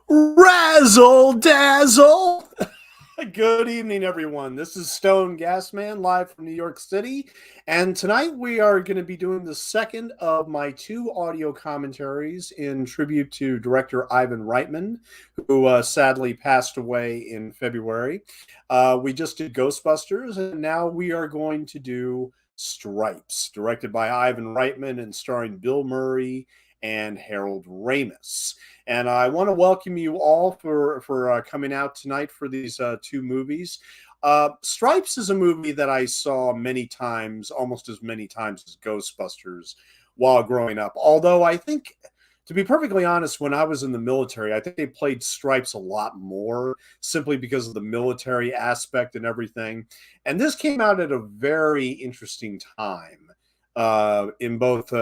Razzle dazzle. Good evening, everyone. This is Stone Gasman live from New York City. And tonight we are going to be doing the second of my two audio commentaries in tribute to director Ivan Reitman, who sadly passed away in February. We just did Ghostbusters, and now we are going to do Stripes, directed by Ivan Reitman and starring Bill Murray and Harold Ramis. And I want to welcome you all for coming out tonight for these two movies. Stripes is a movie that I saw many times, almost as many times as Ghostbusters while growing up. Although I think, to be perfectly honest, when I was in the military, I think they played Stripes a lot more simply because of the military aspect and everything. And this came out at a very interesting time in both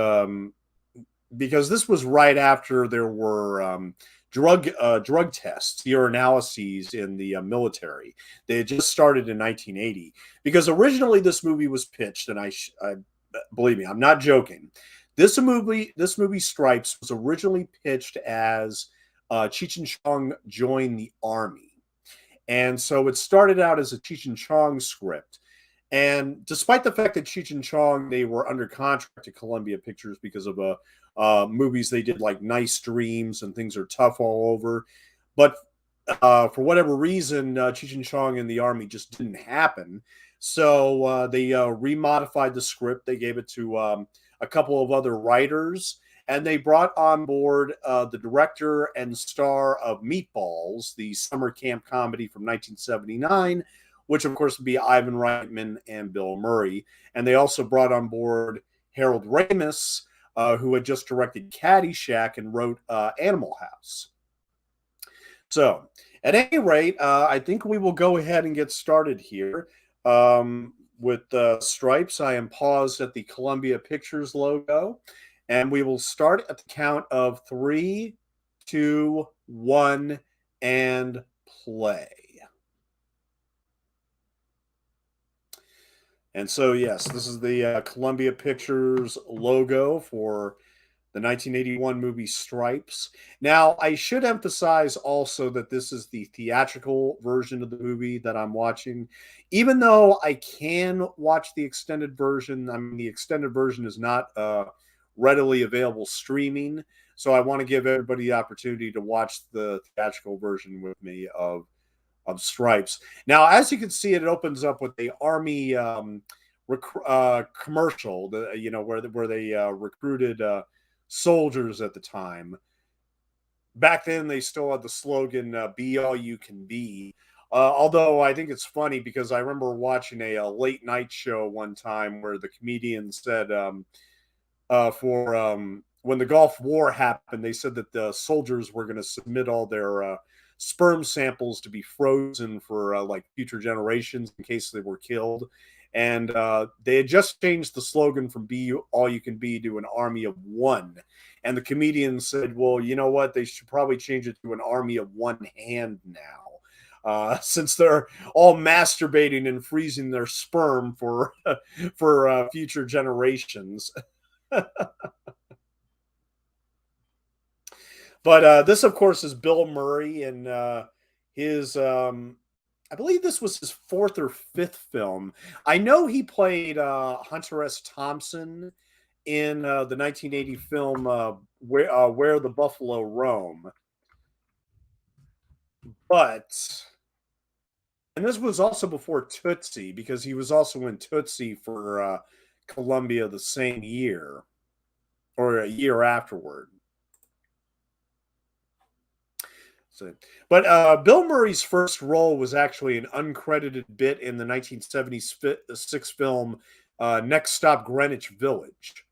because this was right after there were drug tests, urinalyses in the military. They had just started in 1980 because originally this movie was pitched, and I believe me, I'm not joking. This movie Stripes was originally pitched as Cheech and Chong join the army, and so it started out as a Cheech and Chong script. And despite the fact that Cheech and Chong, they were under contract to Columbia Pictures because of movies they did like Nice Dreams and Things Are Tough All Over. But for whatever reason, Cheech and Chong in the Army just didn't happen. So they remodified the script. They gave it to a couple of other writers. And they brought on board the director and star of Meatballs, the summer camp comedy from 1979, which of course would be Ivan Reitman and Bill Murray. And they also brought on board Harold Ramis, who had just directed Caddyshack and wrote Animal House. So, at any rate, I think we will go ahead and get started here. With Stripes, I am paused at the Columbia Pictures logo, and we will start at the count of 3, 2, 1, and play. And so, yes, this is the Columbia Pictures logo for the 1981 movie Stripes. Now, I should emphasize also that this is the theatrical version of the movie that I'm watching. Even though I can watch the extended version, I mean, the extended version is not readily available streaming. So I want to give everybody the opportunity to watch the theatrical version with me of Stripes. Now, as you can see, it opens up with the Army commercial, where they recruited soldiers at the time. Back then, they still had the slogan "Be all you can be." Although I think it's funny because I remember watching a late night show one time where the comedian said, when the Gulf War happened, they said that the soldiers were going to submit all their sperm samples to be frozen for like future generations in case they were killed. And they had just changed the slogan from "Be all you can be" to "An army of one." And the comedian said, well, you know what? They should probably change it to "An army of one hand" now. Since they're all masturbating and freezing their sperm for future generations. But this, of course, is Bill Murray and his. I believe this was his fourth or fifth film. I know he played Hunter S. Thompson in the 1980 film Where the Buffalo Roam. And this was also before Tootsie, because he was also in Tootsie for Columbia the same year, or a year afterward. But Bill Murray's first role was actually an uncredited bit in the 1976 film Next Stop Greenwich Village.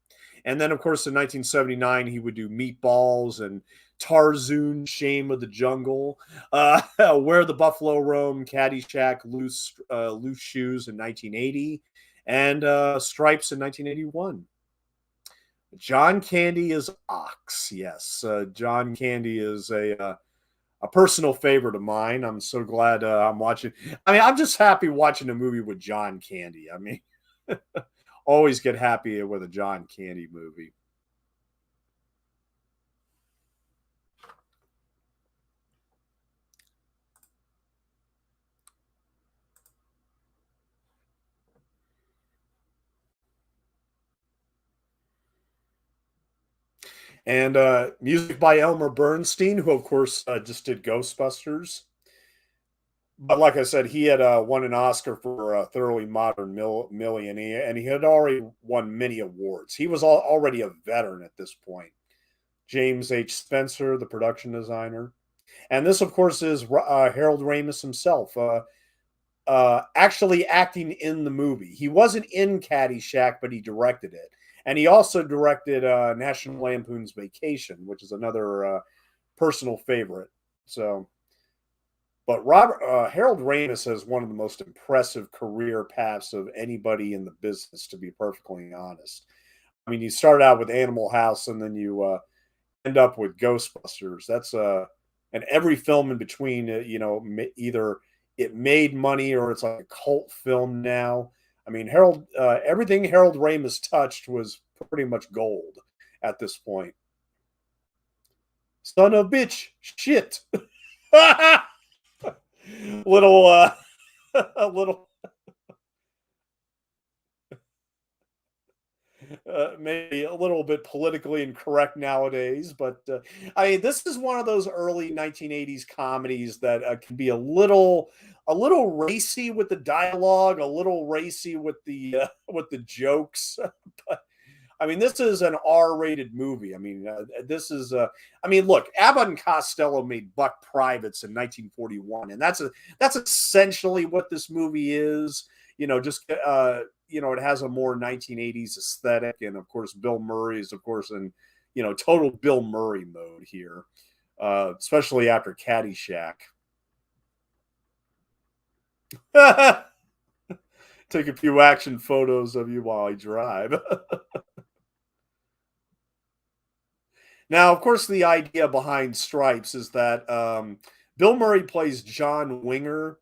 And then, of course, in 1979, he would do Meatballs and Tarzoon, Shame of the Jungle, Where the Buffalo Roam, Caddyshack, Loose Shoes in 1980, and Stripes in 1981. John Candy is Ox. Yes, John Candy is a personal favorite of mine. I'm so glad I'm watching. I mean, I'm just happy watching a movie with John Candy. I mean, always get happy with a John Candy movie. And music by Elmer Bernstein, who, of course, just did Ghostbusters. But like I said, he had won an Oscar for Thoroughly Modern Millie, and he had already won many awards. He was already a veteran at this point. James H. Spencer, the production designer. And this, of course, is Harold Ramis himself, actually acting in the movie. He wasn't in Caddyshack, but he directed it. And he also directed National Lampoon's Vacation, which is another personal favorite. So, but Harold Ramis has one of the most impressive career paths of anybody in the business, to be perfectly honest. I mean, you start out with Animal House, and then you end up with Ghostbusters. That's and every film in between, either it made money or it's like a cult film now. I mean, everything Harold Ramis touched was pretty much gold at this point. Son of a bitch, shit. little, a little, maybe a little bit politically incorrect nowadays, but I mean, this is one of those early 1980s comedies that can be a little racy with the dialogue, a little racy with the jokes. But I mean, this is an R-rated movie. I mean, this is. I mean, look, Abbott and Costello made Buck Privates in 1941, and that's essentially what this movie is. Just it has a more 1980s aesthetic, and of course, Bill Murray is, of course, in total Bill Murray mode here, especially after Caddyshack. Take a few action photos of you while I drive. Now, of course, the idea behind Stripes is that Bill Murray plays John Winger,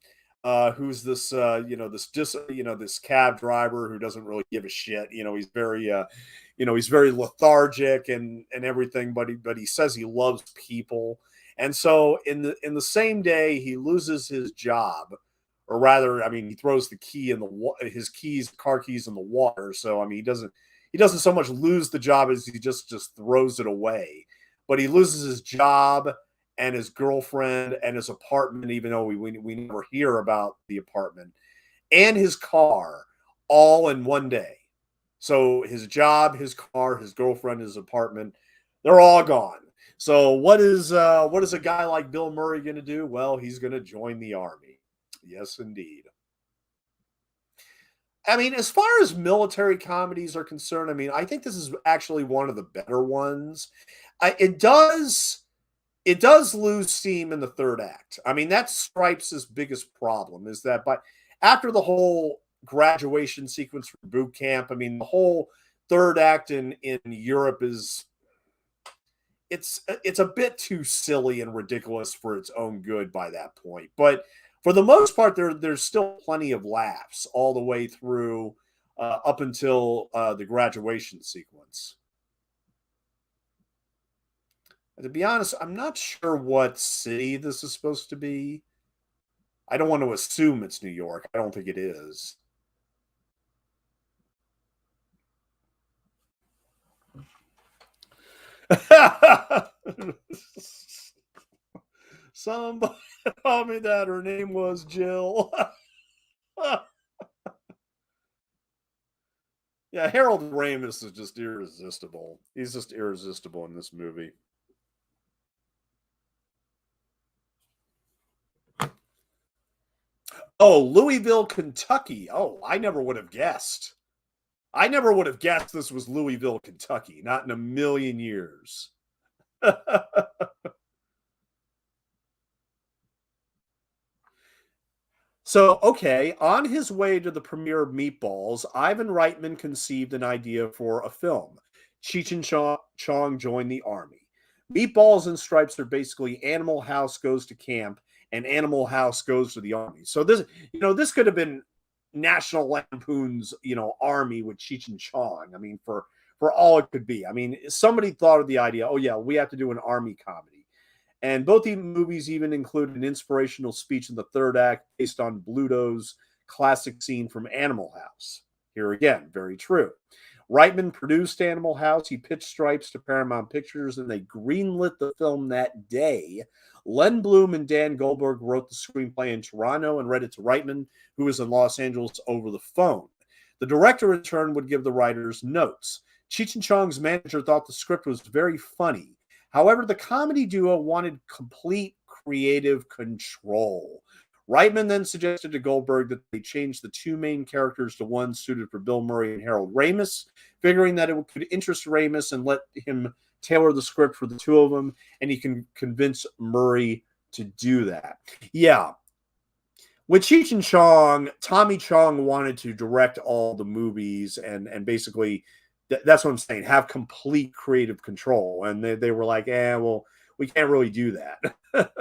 who's this, this cab driver who doesn't really give a shit. He's very lethargic and everything, but he says he loves people. And so in the same day, he loses his job, or rather, I mean, he throws his car keys in the water. So I mean, he doesn't so much lose the job as he just throws it away. But he loses his job and his girlfriend and his apartment, even though we never hear about the apartment, and his car, all in one day. So his job, his car, his girlfriend, his apartment, they're all gone. So what is a guy like Bill Murray going to do? Well, he's going to join the army. Yes, indeed. I mean, as far as military comedies are concerned, I mean, I think this is actually one of the better ones. It does lose steam in the third act. I mean, that's Stripes' biggest problem, is that after the whole graduation sequence for boot camp, I mean, the whole third act in Europe it's a bit too silly and ridiculous for its own good by that point. But for the most part, there's still plenty of laughs all the way through, up until the graduation sequence. And to be honest, I'm not sure what city this is supposed to be. I don't want to assume it's New York. I don't think it is. Somebody told me that her name was Jill. Yeah, Harold Ramis is just irresistible. He's just irresistible in this movie. Oh, Louisville, Kentucky. Oh, I never would have guessed. I never would have guessed this was Louisville, Kentucky. Not in a million years. So, okay, on his way to the premiere of Meatballs, Ivan Reitman conceived an idea for a film. Cheech and Chong joined the army. Meatballs and Stripes are basically Animal House goes to camp and Animal House goes to the army. So this could have been National Lampoon's, army with Cheech and Chong. I mean, for all it could be. I mean, somebody thought of the idea, oh yeah, we have to do an army comedy. And both the movies even include an inspirational speech in the third act based on Bluto's classic scene from Animal House. Here again, very true. Reitman produced Animal House. He pitched Stripes to Paramount Pictures, and they greenlit the film that day. Len Bloom and Dan Goldberg wrote the screenplay in Toronto and read it to Reitman, who was in Los Angeles, over the phone. The director, in turn, would give the writers notes. Cheech and Chong's manager thought the script was very funny. However, the comedy duo wanted complete creative control. Reitman then suggested to Goldberg that they change the two main characters to one suited for Bill Murray and Harold Ramis, figuring that it could interest Ramis and let him tailor the script for the two of them, and he can convince Murray to do that. Yeah. With Cheech and Chong, Tommy Chong wanted to direct all the movies and basically, that's what I'm saying, have complete creative control. And they were like, well, we can't really do that.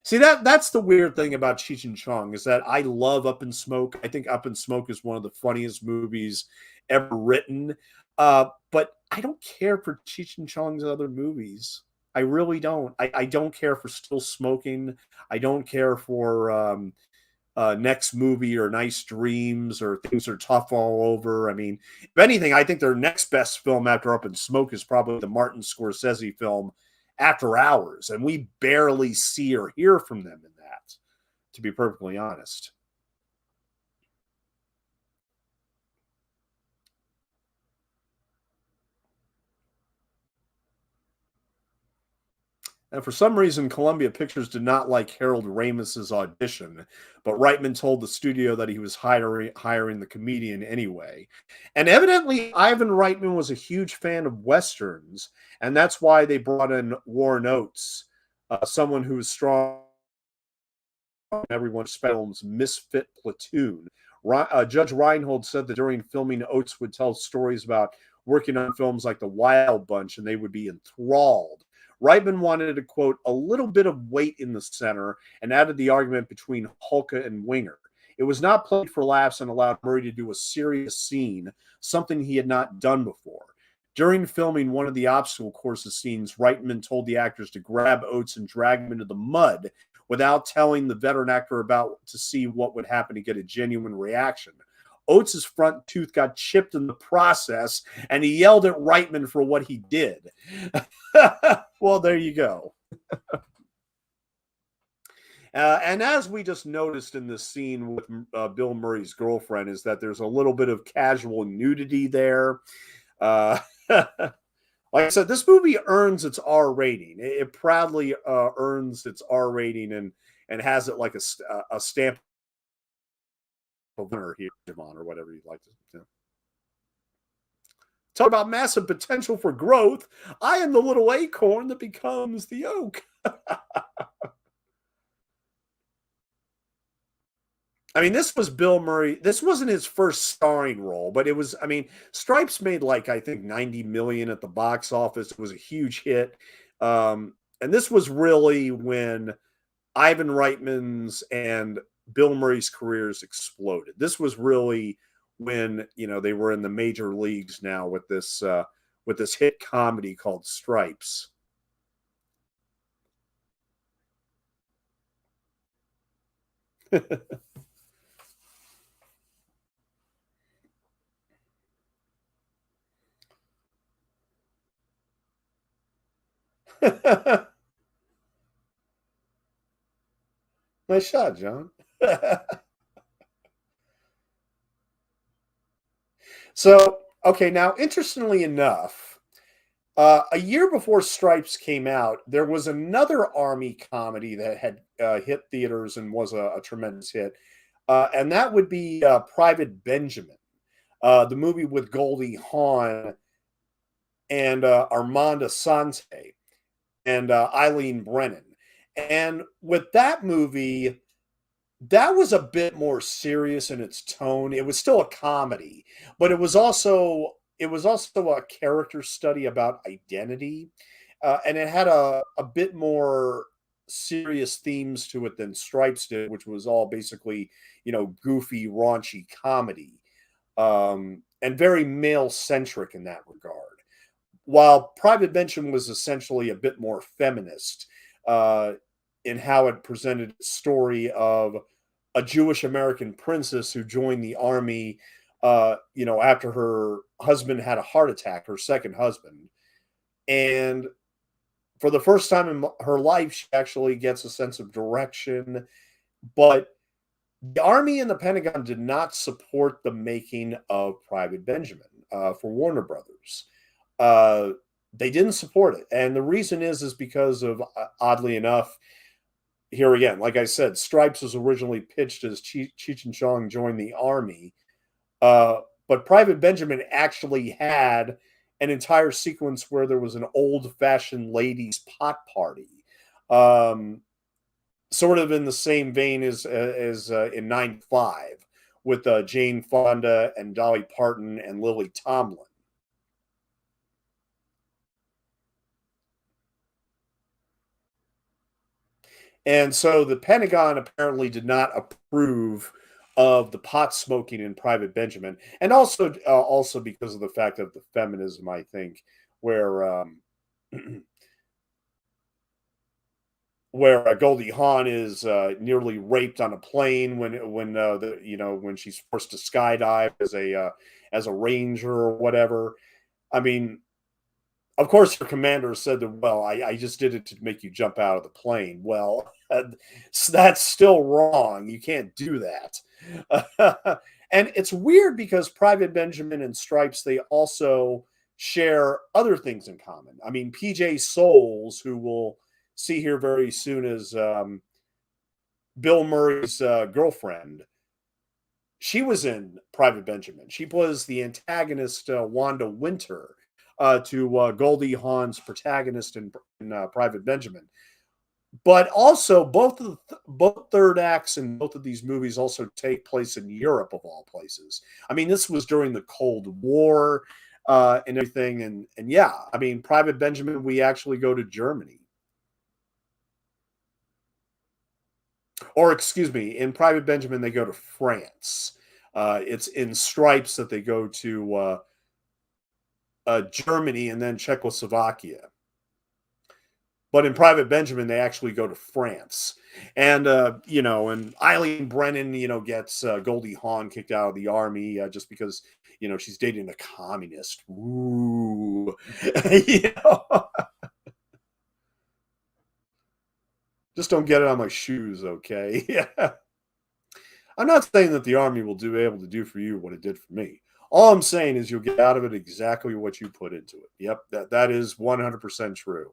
See, that's the weird thing about Cheech and Chong, is that I love Up in Smoke. I think Up in Smoke is one of the funniest movies ever written. But I don't care for Cheech and Chong's other movies. I really don't. I don't care for Still Smoking. I don't care for Next Movie or Nice Dreams or Things Are Tough All Over. I mean, if anything, I think their next best film after Up in Smoke is probably the Martin Scorsese film After Hours, and we barely see or hear from them in that, to be perfectly honest. And for some reason, Columbia Pictures did not like Harold Ramis's audition, but Reitman told the studio that he was hiring the comedian anyway. And evidently, Ivan Reitman was a huge fan of Westerns, and that's why they brought in Warren Oates, someone who was strong in everyone's film's Misfit Platoon. Judge Reinhold said that during filming, Oates would tell stories about working on films like The Wild Bunch, and they would be enthralled. Reitman wanted to, quote, a little bit of weight in the center, and added the argument between Hulka and Winger. It was not played for laughs and allowed Murray to do a serious scene, something he had not done before. During filming one of the obstacle courses scenes, Reitman told the actors to grab Oates and drag him into the mud without telling the veteran actor about to see what would happen to get a genuine reaction. Oates' front tooth got chipped in the process, and he yelled at Reitman for what he did. Well, there you go. And as we just noticed in this scene with Bill Murray's girlfriend, is that there's a little bit of casual nudity there. Like I said, this movie earns its R rating. It proudly earns its R rating and has it like a stamp of winner here, Javon, or whatever you'd like to. You know. Talk about massive potential for growth. I am the little acorn that becomes the oak. I mean, this was Bill Murray. This wasn't his first starring role, but it was, I mean, Stripes made like, I think 90 million at the box office. It was a huge hit. And this was really when Ivan Reitman's and Bill Murray's careers exploded. This was really when, you know, they were in the major leagues now with this hit comedy called Stripes. Nice shot, John. So, okay, now interestingly enough, a year before Stripes came out, there was another Army comedy that had hit theaters and was a tremendous hit, and that would be Private Benjamin, the movie with Goldie Hawn and Armand Assante and Eileen Brennan. And with that movie, that was a bit more serious in its tone. It was still a comedy, but it was also a character study about identity, and it had a bit more serious themes to it than Stripes did, which was all basically, you know, goofy, raunchy comedy, and very male centric in that regard. While Private Benjamin was essentially a bit more feminist in how it presented a story of a Jewish American princess who joined the army after her husband had a heart attack, her second husband. And for the first time in her life, she actually gets a sense of direction. But the Army and the Pentagon did not support the making of Private Benjamin for Warner Brothers. Uh, they didn't support it, and the reason is because of oddly enough, here again, like I said, Stripes was originally pitched as Cheech and Chong joined the Army, uh, but Private Benjamin actually had an entire sequence where there was an old-fashioned ladies' pot party. Um, Sort of in the same vein as in '95 with Jane Fonda and Dolly Parton and Lily Tomlin. And so the Pentagon apparently did not approve of the pot smoking in Private Benjamin, and also because of the fact of the feminism, I think, where where Goldie Hawn is nearly raped on a plane when she's forced to skydive as a ranger or whatever. I mean, of course, her commander said that, well, I just did it to make you jump out of the plane. Well, that's still wrong. You can't do that. And it's weird because Private Benjamin and Stripes, they also share other things in common. I mean, PJ Souls, who we'll see here very soon as Bill Murray's girlfriend, she was in Private Benjamin. She was the antagonist, Wanda Winter, to Goldie Hawn's protagonist in Private Benjamin. But also, both third acts in both of these movies also take place in Europe, of all places. I mean, this was during the Cold War and everything, and yeah, I mean, Private Benjamin, we actually go to Germany, or excuse me, in Private Benjamin they go to France. It's in Stripes that they go to Germany and then Czechoslovakia. But in Private Benjamin, they actually go to France. And, and Eileen Brennan, gets Goldie Hawn kicked out of the army just because, she's dating a communist. Ooh. you know? Just don't get it on my shoes, okay? Yeah. I'm not saying that the army will be able to do for you what it did for me. All I'm saying is you'll get out of it exactly what you put into it. Yep, that is 100% true.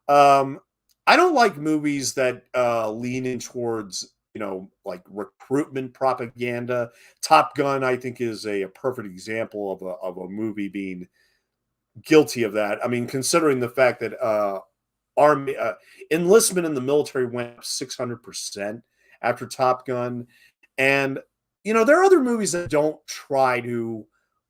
Um, I don't like movies that lean in towards like recruitment propaganda. Top Gun, I think, is a perfect example of a movie being guilty of that. I mean, considering the fact that army enlistment in the military went up 600% after Top Gun, and there are other movies that don't try to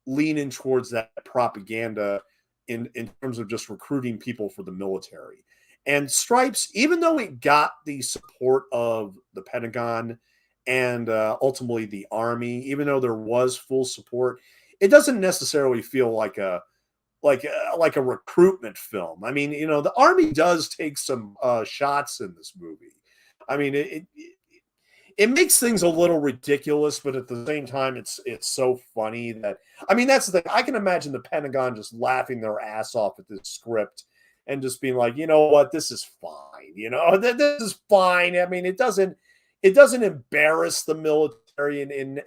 lean in towards that propaganda in terms of just recruiting people for the military. And Stripes, even though it got the support of the Pentagon and ultimately the Army, even though there was full support, it doesn't necessarily feel like a recruitment film. I mean, the Army does take some shots in this movie. I mean, it makes things a little ridiculous, but at the same time, it's so funny that I mean that's the thing. I can imagine the Pentagon just laughing their ass off at this script and just being like, you know what, this is fine. This is fine. I mean, it doesn't embarrass the military in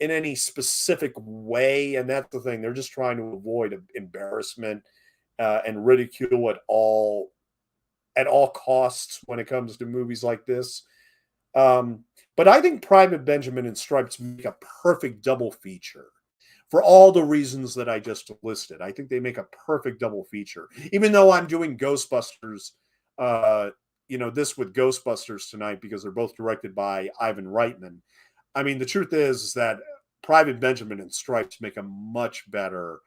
any specific way, and that's the thing. They're just trying to avoid embarrassment and ridicule at all costs when it comes to movies like this. But I think Private Benjamin and Stripes make a perfect double feature for all the reasons that I just listed. I think they make a perfect double feature. Even though I'm doing Ghostbusters, this with Ghostbusters tonight because they're both directed by Ivan Reitman. I mean, the truth is that Private Benjamin and Stripes make a much better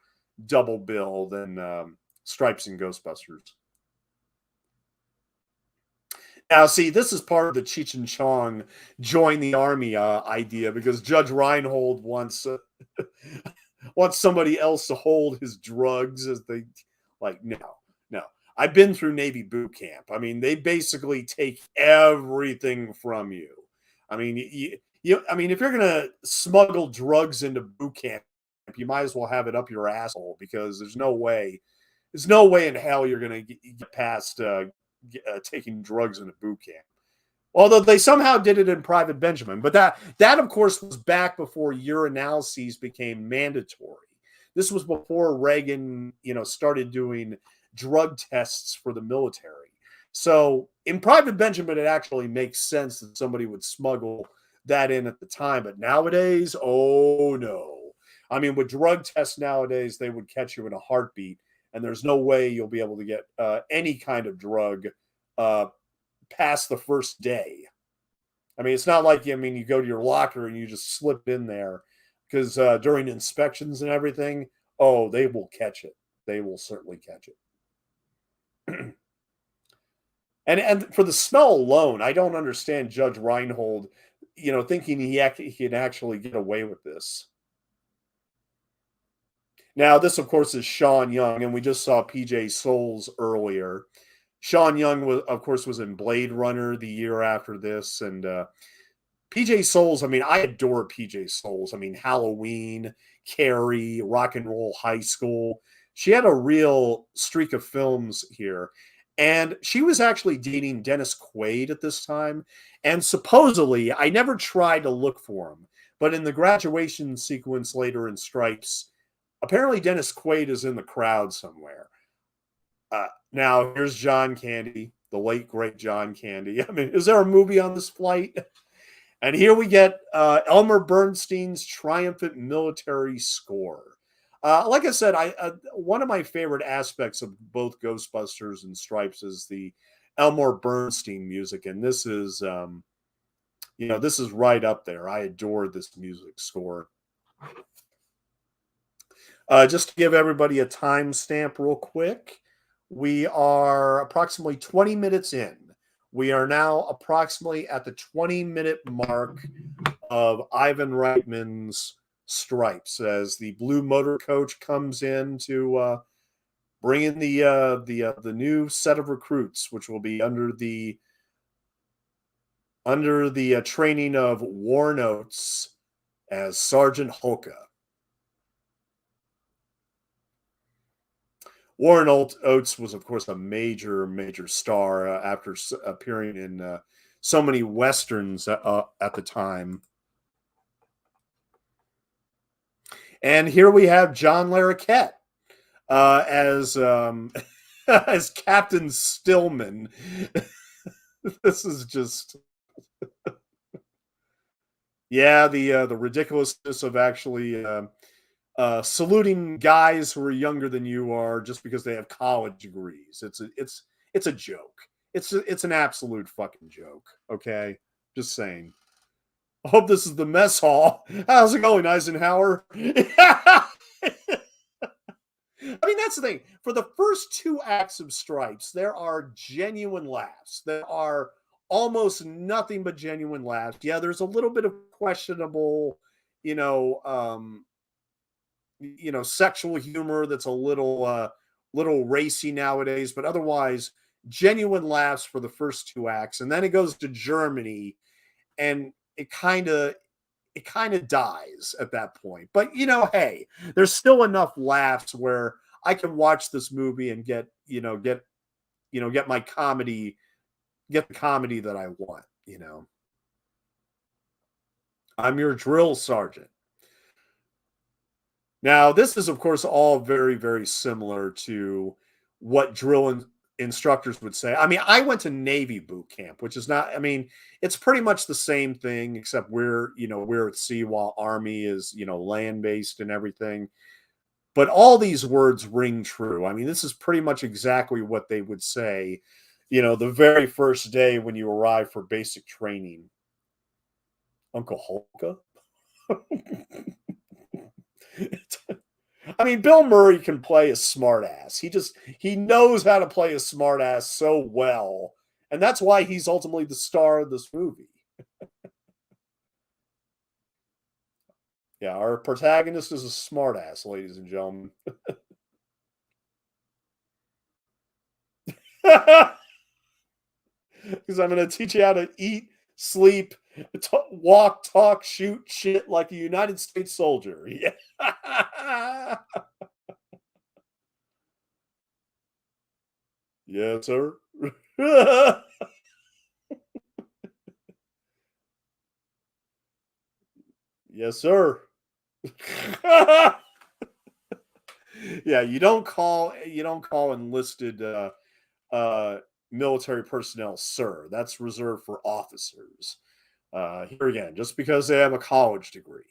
double bill than Stripes and Ghostbusters. Now, see, this is part of the Cheech and Chong join the army idea because Judge Reinhold wants wants somebody else to hold his drugs as they like. No, no. I've been through Navy boot camp. I mean, they basically take everything from you. I mean, I mean, if you're gonna smuggle drugs into boot camp, you might as well have it up your asshole because there's no way in hell you're gonna get past taking drugs into boot camp. Although they somehow did it in Private Benjamin, but that of course was back before urinalyses became mandatory. This was before Reagan, started doing drug tests for the military. So in Private Benjamin, it actually makes sense that somebody would smuggle that in at the time. But nowadays, oh no. I mean, with drug tests nowadays, they would catch you in a heartbeat, and there's no way you'll be able to get any kind of drug uh, past the first day. I mean, it's not like you go to your locker and you just slip in there because during inspections and everything, oh, they will catch it. They will certainly catch it. And for the smell alone, I don't understand Judge Reinhold, thinking he can actually get away with this. Now, this of course is Sean Young, and we just saw PJ Souls earlier. Sean Young was in Blade Runner the year after this, and PJ Souls. I mean, I adore PJ Souls. I mean, Halloween, Carrie, Rock and Roll High School. She had a real streak of films here, and she was actually dating Dennis Quaid at this time. And supposedly, I never tried to look for him, but in the graduation sequence later in Stripes, apparently Dennis Quaid is in the crowd somewhere. Now, here's John Candy, the late, great John Candy. I mean, is there a movie on this flight? And here we get Elmer Bernstein's triumphant military score. Like I said, one of my favorite aspects of both Ghostbusters and Stripes is the Elmer Bernstein music, and this is, this is right up there. I adore this music score. Just to give everybody a timestamp real quick, we are approximately 20 minutes in. We are now approximately at the 20-minute mark of Ivan Reitman's Stripes as the blue motor coach comes in to bring in the new set of recruits, which will be under the training of Warren Oates as Sergeant Holka. Warren Oates was, of course, a major, major star after appearing in so many westerns at the time. And here we have John Larroquette as as Captain Stillman. This is just, the ridiculousness of actually saluting guys who are younger than you are just because they have college degrees. It's a joke. It's an absolute fucking joke. Okay, just saying. I hope this is the mess hall. How's it going, Eisenhower? I mean, that's the thing. For the first two acts of Stripes, there are genuine laughs. There are almost nothing but genuine laughs. Yeah, there's a little bit of questionable, sexual humor that's a little racy nowadays, but otherwise genuine laughs for the first two acts. And then it goes to Germany, and it kind of dies at that point. But hey, there's still enough laughs where I can watch this movie and get my comedy, get the comedy that I want. I'm your drill sergeant. Now, this is of course all very, very similar to what instructors would say. I mean, I went to Navy boot camp, which is not, I mean, it's pretty much the same thing, except we're at sea while Army is, land based and everything. But all these words ring true. I mean, this is pretty much exactly what they would say, the very first day when you arrive for basic training. Uncle Holka? I mean, Bill Murray can play a smartass. He knows how to play a smartass so well, and that's why he's ultimately the star of this movie. Yeah, our protagonist is a smartass, ladies and gentlemen. Because I'm going to teach you how to eat, sleep, Walk, talk, shoot, shit like a United States soldier. Yeah. Yes, sir. Yes, sir. Yeah, you don't call enlisted uh military personnel sir. That's reserved for officers. Here again, just because they have a college degree.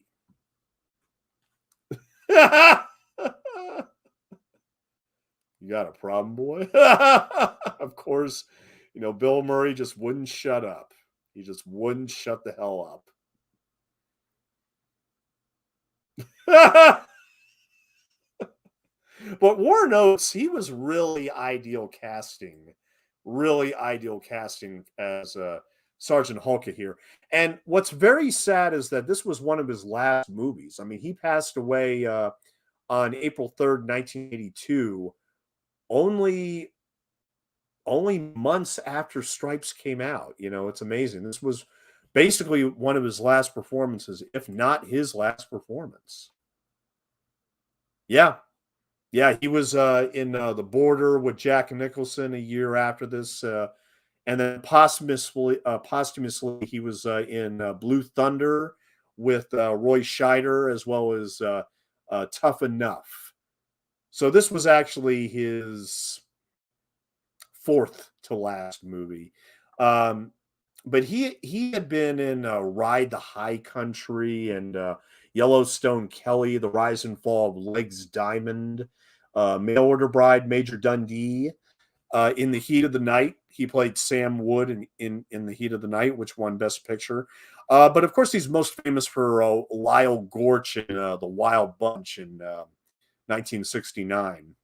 You got a problem, boy? Of course, Bill Murray just wouldn't shut up. He just wouldn't shut the hell up. But Warren Oates, he was really ideal casting as Sergeant Hulka here. And what's very sad is that this was one of his last movies. I mean, he passed away on April 3rd, 1982, only months after Stripes came out. It's amazing. This was basically one of his last performances, if not his last performance. Yeah, yeah, he was in The Border with Jack Nicholson a year after this, and then posthumously he was in Blue Thunder with Roy Scheider, as well as Tough Enough. So this was actually his fourth to last movie. Um, but he had been in Ride the High Country and Yellowstone Kelly, The Rise and Fall of Legs Diamond, Mail Order Bride, Major Dundee. In The Heat of the Night, he played Sam Wood in The Heat of the Night, which won Best Picture. But of course, he's most famous for Lyle Gorch in The Wild Bunch in 1969.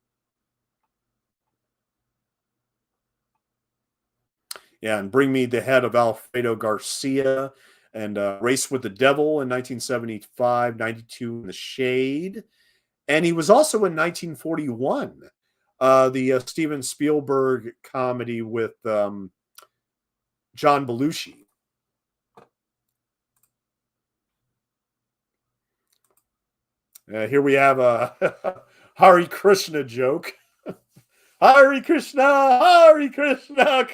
Yeah, and Bring Me the Head of Alfredo Garcia, and Race with the Devil in 1975, 92 in the Shade. And he was also in 1941, the Steven Spielberg comedy with John Belushi. Here we have a Hari Krishna joke. Hari Krishna, Krishna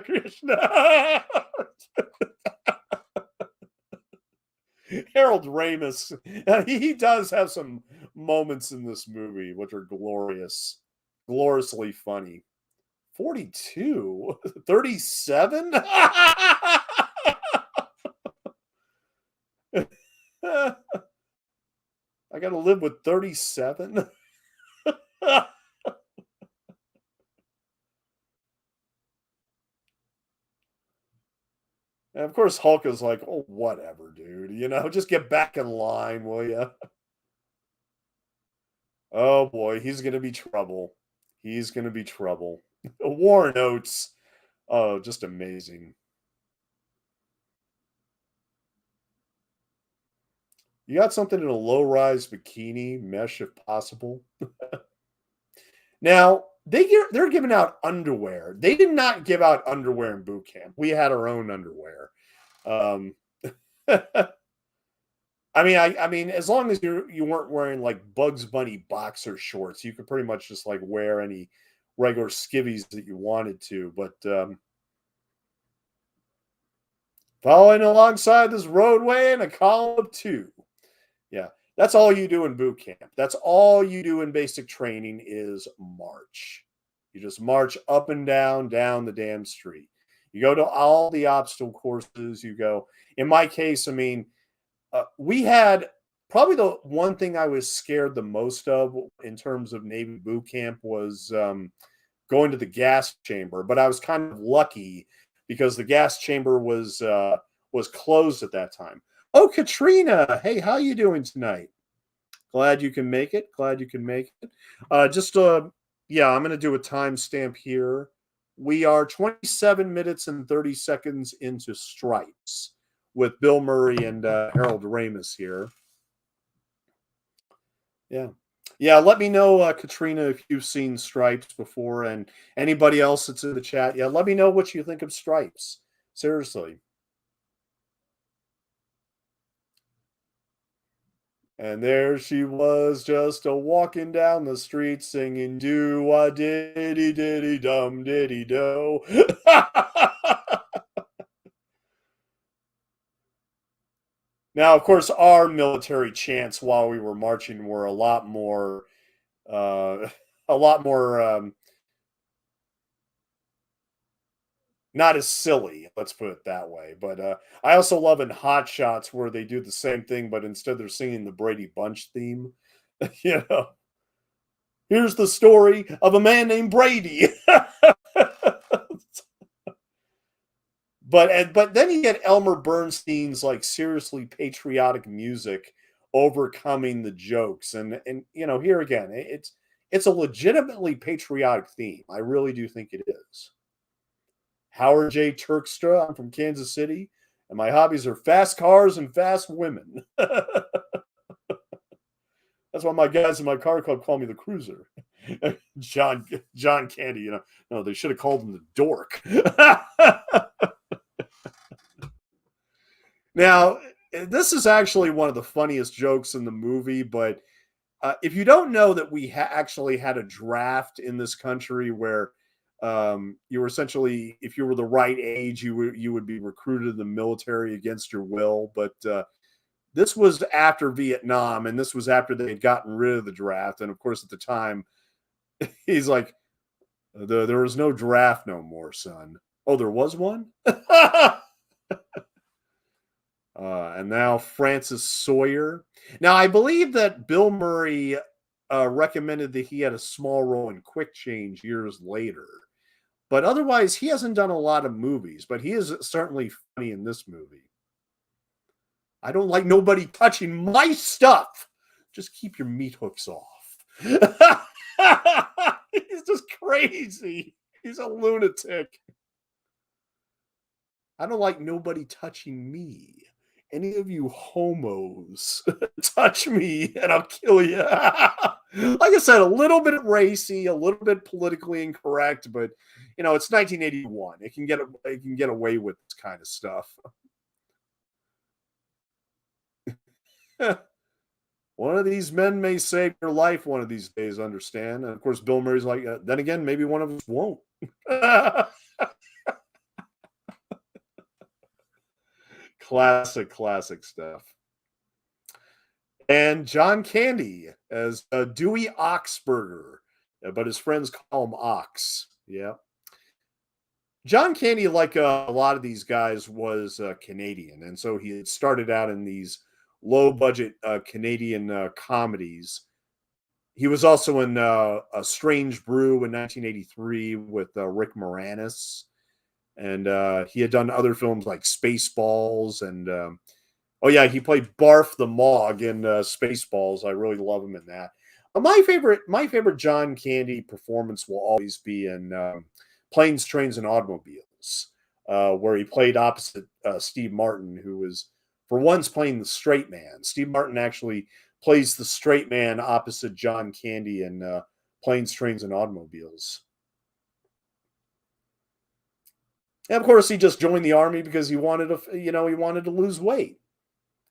Krishna. Harold Ramis, he does have some moments in this movie which are gloriously funny. 42? 37? I got to live with 37? And of course, Hulk is like, oh, whatever, dude. Just get back in line, will you? Oh, boy, he's going to be trouble. He's going to be trouble. Warren Oates. Oh, just amazing. You got something in a low-rise bikini, mesh if possible. Now, they're giving out underwear. They did not give out underwear in boot camp. We had our own underwear. Um, I mean, as long as you weren't wearing like Bugs Bunny boxer shorts, you could pretty much just like wear any regular skivvies that you wanted to. But following alongside this roadway in a column of two. Yeah, that's all you do in boot camp. That's all you do in basic training is march. You just march up and down the damn street. You go to all the obstacle courses. You go. In my case, I mean, we had probably the one thing I was scared the most of in terms of Navy boot camp was going to the gas chamber. But I was kind of lucky because the gas chamber was closed at that time. Oh, Katrina, hey, how you doing tonight? Glad you can make it. Glad you can make it. Yeah, I'm going to do a timestamp here. We are 27 minutes and 30 seconds into Stripes with Bill Murray and Harold Ramis here. Yeah. Yeah, let me know, Katrina, if you've seen Stripes before, and anybody else that's in the chat. Yeah, let me know what you think of Stripes. Seriously. And there she was, just a walking down the street singing do a diddy diddy dum diddy do. Now, of course, our military chants while we were marching were uh, a lot more not as silly. Let's put it that way. But I also love in Hot Shots where they do the same thing, but instead they're singing the Brady Bunch theme. you know, here's the story of a man named Brady. But then you get Elmer Bernstein's like seriously patriotic music overcoming the jokes, and here again it's a legitimately patriotic theme. I really do think it is. Howard J. Turkstra. I'm from Kansas City, and my hobbies are fast cars and fast women. That's why my guys in my car club call me the Cruiser. John Candy. No, they should have called him the Dork. Now, this is actually one of the funniest jokes in the movie, but if you don't know that we actually had a draft in this country where you were essentially, if you were the right age, you would be recruited in the military against your will. But this was after Vietnam, and this was after they had gotten rid of the draft. And of course, at the time, he's like, there was no draft no more, son. Oh, there was one? And now Francis Sawyer. Now, I believe that Bill Murray recommended that he had a small role in Quick Change years later. But otherwise, he hasn't done a lot of movies, but he is certainly funny in this movie. I don't like nobody touching my stuff. Just keep your meat hooks off. He's just crazy. He's a lunatic. I don't like nobody touching me. Any of you homos touch me and I'll kill you. Like I said, a little bit racy, a little bit politically incorrect, but it's 1981. It can get away with this kind of stuff. One of these men may save your life one of these days, understand? And of course, Bill Murray's like, then again, maybe one of us won't. Classic stuff. And John Candy as Dewey Oxburger, but his friends call him Ox. Yeah. John Candy, like a lot of these guys, was Canadian. And so he had started out in these low budget Canadian comedies. He was also in A Strange Brew in 1983 with Rick Moranis. And he had done other films like Spaceballs and oh yeah, he played Barf the Mog in Spaceballs. I really love him in that. My favorite John Candy performance will always be in Planes, Trains, and Automobiles, where he played opposite Steve Martin, who was for once playing the straight man. Steve Martin actually plays the straight man opposite John Candy in Planes, Trains, and Automobiles. And of course, he just joined the army because he wanted to lose weight.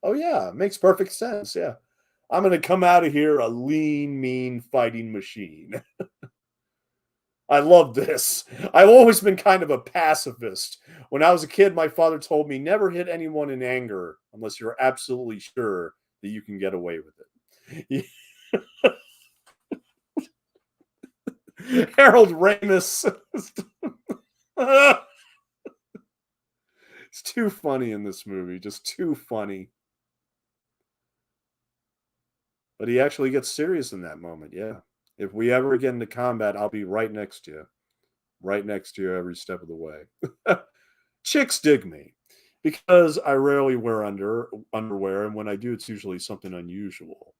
Oh yeah, makes perfect sense. Yeah, I'm going to come out of here a lean, mean fighting machine. I love this. I've always been kind of a pacifist. When I was a kid, my father told me never hit anyone in anger unless you're absolutely sure that you can get away with it. Harold Ramis. It's too funny in this movie, just too funny. But he actually gets serious in that moment. Yeah. If we ever get into combat, I'll be right next to you. Right next to you every step of the way. Chicks dig me because I rarely wear underwear, and when I do, it's usually something unusual.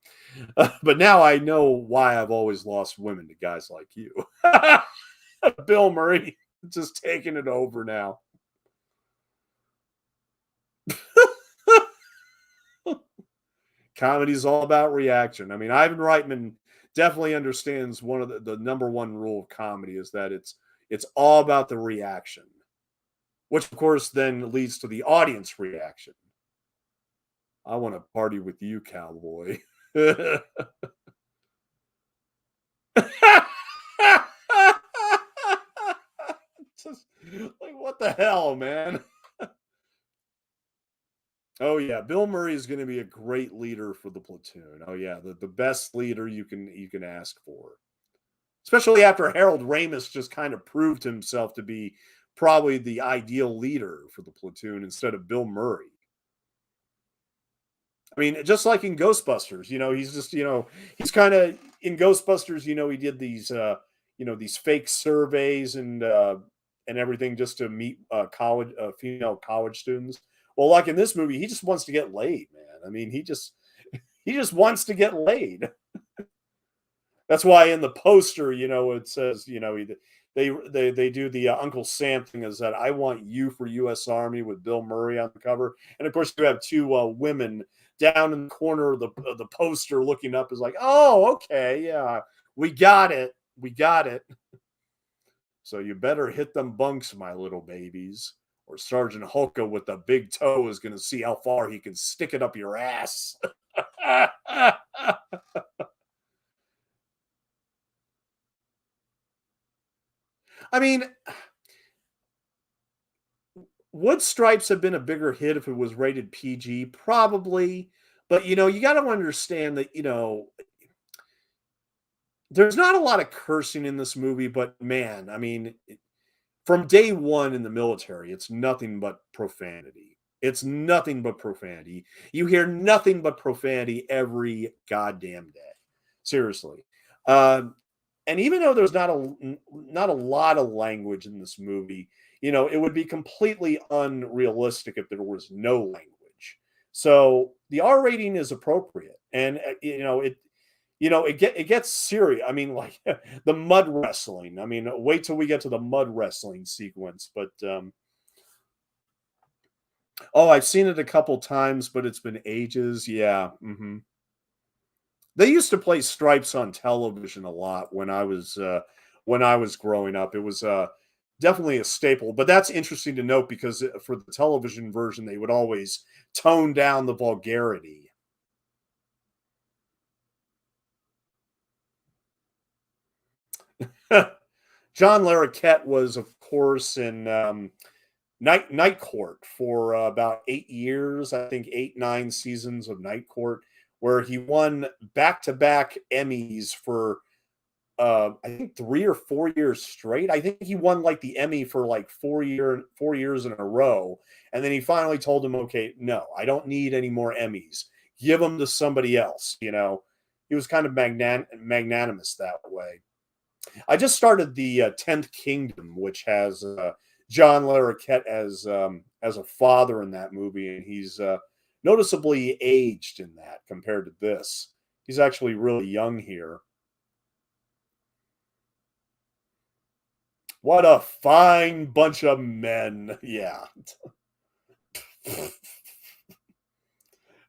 But now I know why I've always lost women to guys like you. Bill Murray just taking it over now. Comedy is all about reaction. I mean, Ivan Reitman definitely understands one of the number one rule of comedy is that it's all about the reaction, which of course then leads to the audience reaction. I want to party with you, cowboy. Just like, what the hell, man? Oh yeah, Bill Murray is going to be a great leader for the platoon. Oh yeah, the best leader you can ask for. Especially after Harold Ramis just kind of proved himself to be probably the ideal leader for the platoon instead of Bill Murray. I mean, just like in Ghostbusters, he's just, he's kind of in Ghostbusters, he did these, these fake surveys and everything just to meet college, female college students. Well, like in this movie, he just wants to get laid, man. I mean, he just wants to get laid. That's why in the poster, it says, they do the Uncle Sam thing is that I want you for U.S. Army with Bill Murray on the cover, and of course you have two women down in the corner of the poster looking up is like, oh, okay, yeah, we got it. So you better hit them bunks, my little babies, or Sergeant Hulka with the big toe is going to see how far he can stick it up your ass. I mean, would Stripes have been a bigger hit if it was rated PG? Probably. But, you got to understand that, there's not a lot of cursing in this movie, but man, I mean, from day one in the military, it's nothing but profanity. It's nothing but profanity. You hear nothing but profanity every goddamn day. Seriously. Um, and even though there's not a lot of language in this movie, it would be completely unrealistic if there was no language. So the R rating is appropriate, and it gets serious. I mean, like the mud wrestling. I mean, wait till we get to the mud wrestling sequence. But oh, I've seen it a couple times, but it's been ages. Yeah. They used to play Stripes on television a lot when I was growing up. It was definitely a staple. But that's interesting to note because for the television version, they would always tone down the vulgarity. John Larroquette was, of course, in Night Court for about 8 years. I think 8, 9 seasons of Night Court, where he won back-to-back Emmys for I think 3 or 4 years straight. I think he won like the Emmy for like 4 years in a row, and then he finally told him, "Okay, no, I don't need any more Emmys. Give them to somebody else." He was kind of magnanimous that way. I just started the Tenth Kingdom, which has John Larroquette as a father in that movie, and he's noticeably aged in that compared to this. He's actually really young here. What a fine bunch of men. Yeah.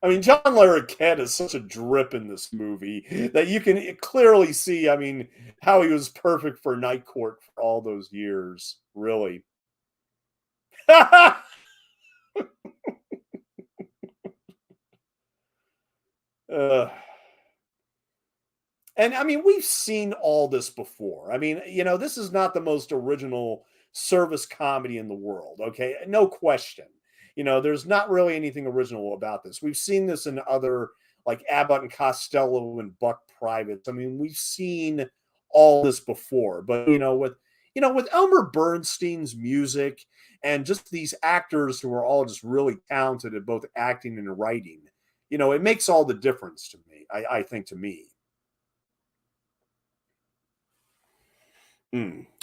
I mean, John Larroquette is such a drip in this movie that you can clearly see, I mean, how he was perfect for Night Court for all those years. Really. uh, and I mean, we've seen all this before. I mean, this is not the most original service comedy in the world. Okay. No question. There's not really anything original about this. We've seen this in other, like Abbott and Costello and Buck Privates. I mean, we've seen all this before, but with Elmer Bernstein's music and just these actors who are all just really talented at both acting and writing, it makes all the difference to me. I think to me.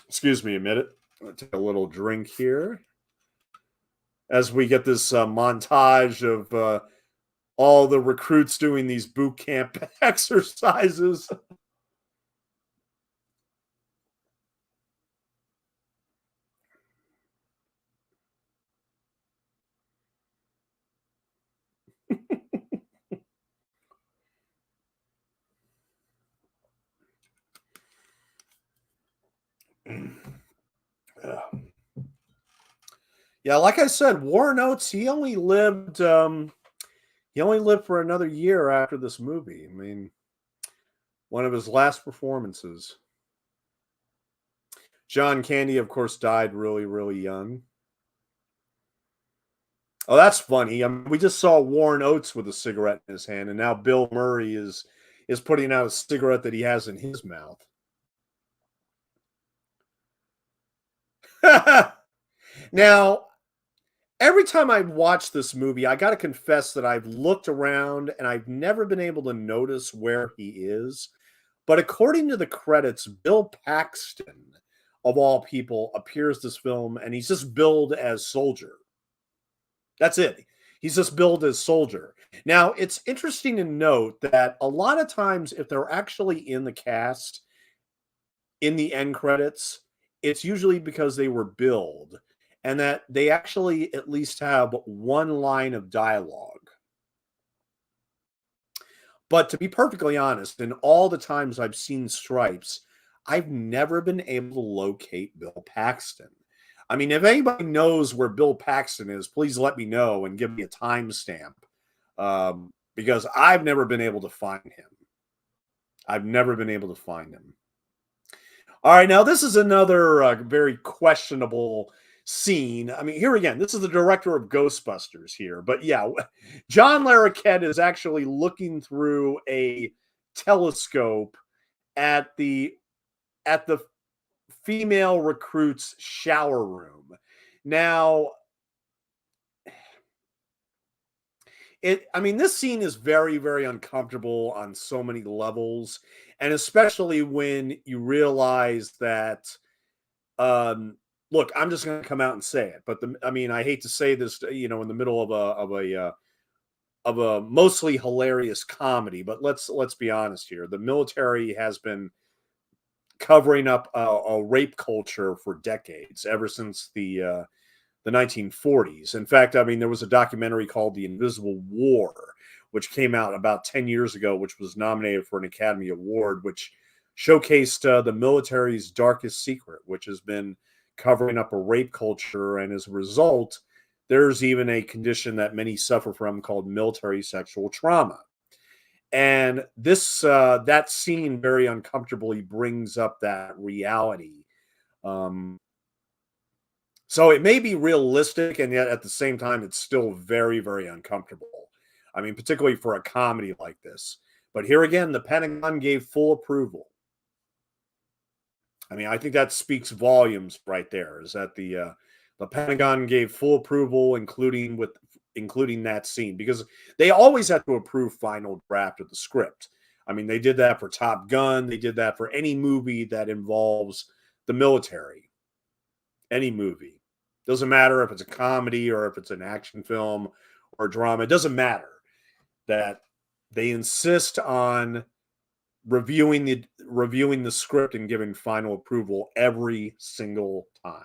Excuse me a minute. I'll take a little drink here as we get this montage of all the recruits doing these boot camp exercises. Yeah, like I said, War Notes, he only lived He only lived for another year after this movie. I mean, one of his last performances. John Candy, of course, died really, really young. Oh, that's funny. I mean, we just saw Warren Oates with a cigarette in his hand, and now Bill Murray is putting out a cigarette that he has in his mouth. Now, every time I watch this movie, I got to confess that I've looked around and I've never been able to notice where he is. But according to the credits, Bill Paxton, of all people, appears this film, and he's just billed as Soldier. That's it. He's just billed as Soldier. Now, it's interesting to note that a lot of times, if they're actually in the cast in the end credits, it's usually because they were billed and that they actually at least have one line of dialogue. But to be perfectly honest, in all the times I've seen Stripes, I've never been able to locate Bill Paxton. I mean, if anybody knows where Bill Paxton is, please let me know and give me a timestamp, because I've never been able to find him. I've never been able to find him. All right, now this is another very questionable scene. I mean, here again, this is the director of Ghostbusters here, but yeah, John Larroquette is actually looking through a telescope at the female recruit's shower room. Now, I mean, this scene is very, very uncomfortable on so many levels, and especially when you realize that, look, I'm just going to come out and say it, but I mean, I hate to say this, in the middle of a mostly hilarious comedy, but let's be honest here. The military has been covering up a rape culture for decades, ever since the 1940s. In fact, I mean, there was a documentary called The Invisible War, which came out about 10 years ago, which was nominated for an Academy Award, which showcased the military's darkest secret, which has been covering up a rape culture. And as a result, there's even a condition that many suffer from called military sexual trauma. And that scene very uncomfortably brings up that reality. So it may be realistic, and yet at the same time, it's still very, very uncomfortable. I mean, particularly for a comedy like this. But here again, the Pentagon gave full approval. I mean, I think that speaks volumes right there. Is that the Pentagon gave full approval, including that scene, because they always have to approve final draft of the script. I mean, they did that for Top Gun. They did that for any movie that involves the military. Any movie. Doesn't matter if it's a comedy or if it's an action film or drama. It doesn't matter that they insist on reviewing the script and giving final approval every single time.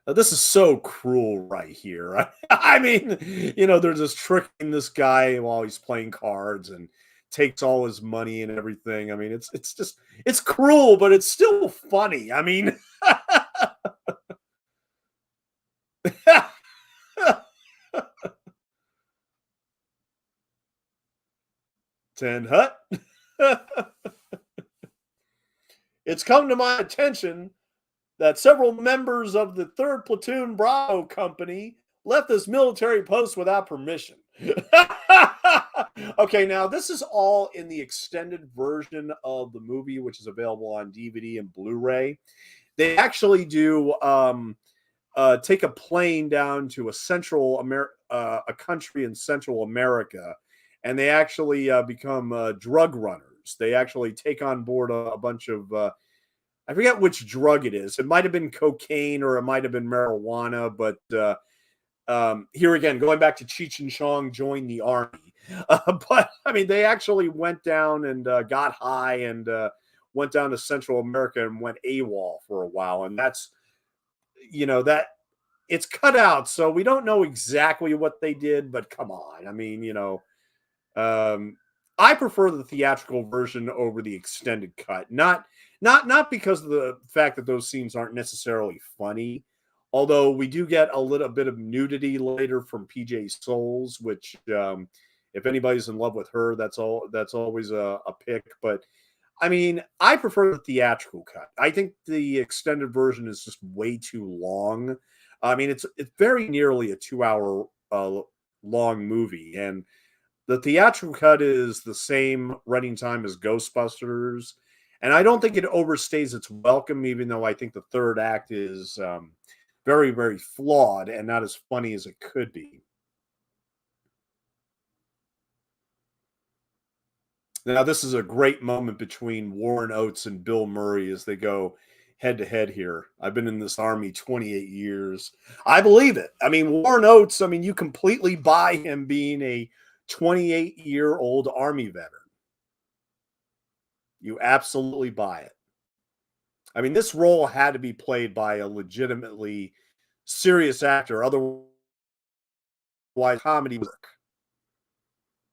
Now, this is so cruel right here. I mean, they're just tricking this guy while he's playing cards and takes all his money and everything. I mean, it's cruel, but it's still funny. I mean, Ten Hut. It's come to my attention that several members of the 3rd Platoon Bravo Company left this military post without permission. Okay, now this is all in the extended version of the movie, which is available on DVD and Blu-ray. They actually do take a plane down to a country in Central America, and they actually become drug runners. They actually take on board a bunch of I forget which drug it is. It might have been cocaine or it might have been marijuana, but here again, going back to Cheech and Chong joined the army. But I mean, they actually went down and got high and went down to Central America and went AWOL for a while. And that's, that it's cut out. So we don't know exactly what they did, but come on. I mean, I prefer the theatrical version over the extended cut. Not because of the fact that those scenes aren't necessarily funny, Although we do get a little bit of nudity later from PJ Souls, which if anybody's in love with her, that's always a pick. But I mean, I prefer the theatrical cut. I think the extended version is just way too long. I mean, it's very nearly a 2 hour long movie, and the theatrical cut is the same running time as Ghostbusters, and I don't think it overstays its welcome. Even though I think the third act is very, very flawed and not as funny as it could be. Now, this is a great moment between Warren Oates and Bill Murray as they go head to head here. I've been in this army 28 years. I believe it. I mean, Warren Oates, I mean, you completely buy him being a 28-year-old army veteran. You absolutely buy it. I mean, this role had to be played by a legitimately serious actor. Otherwise, comedy work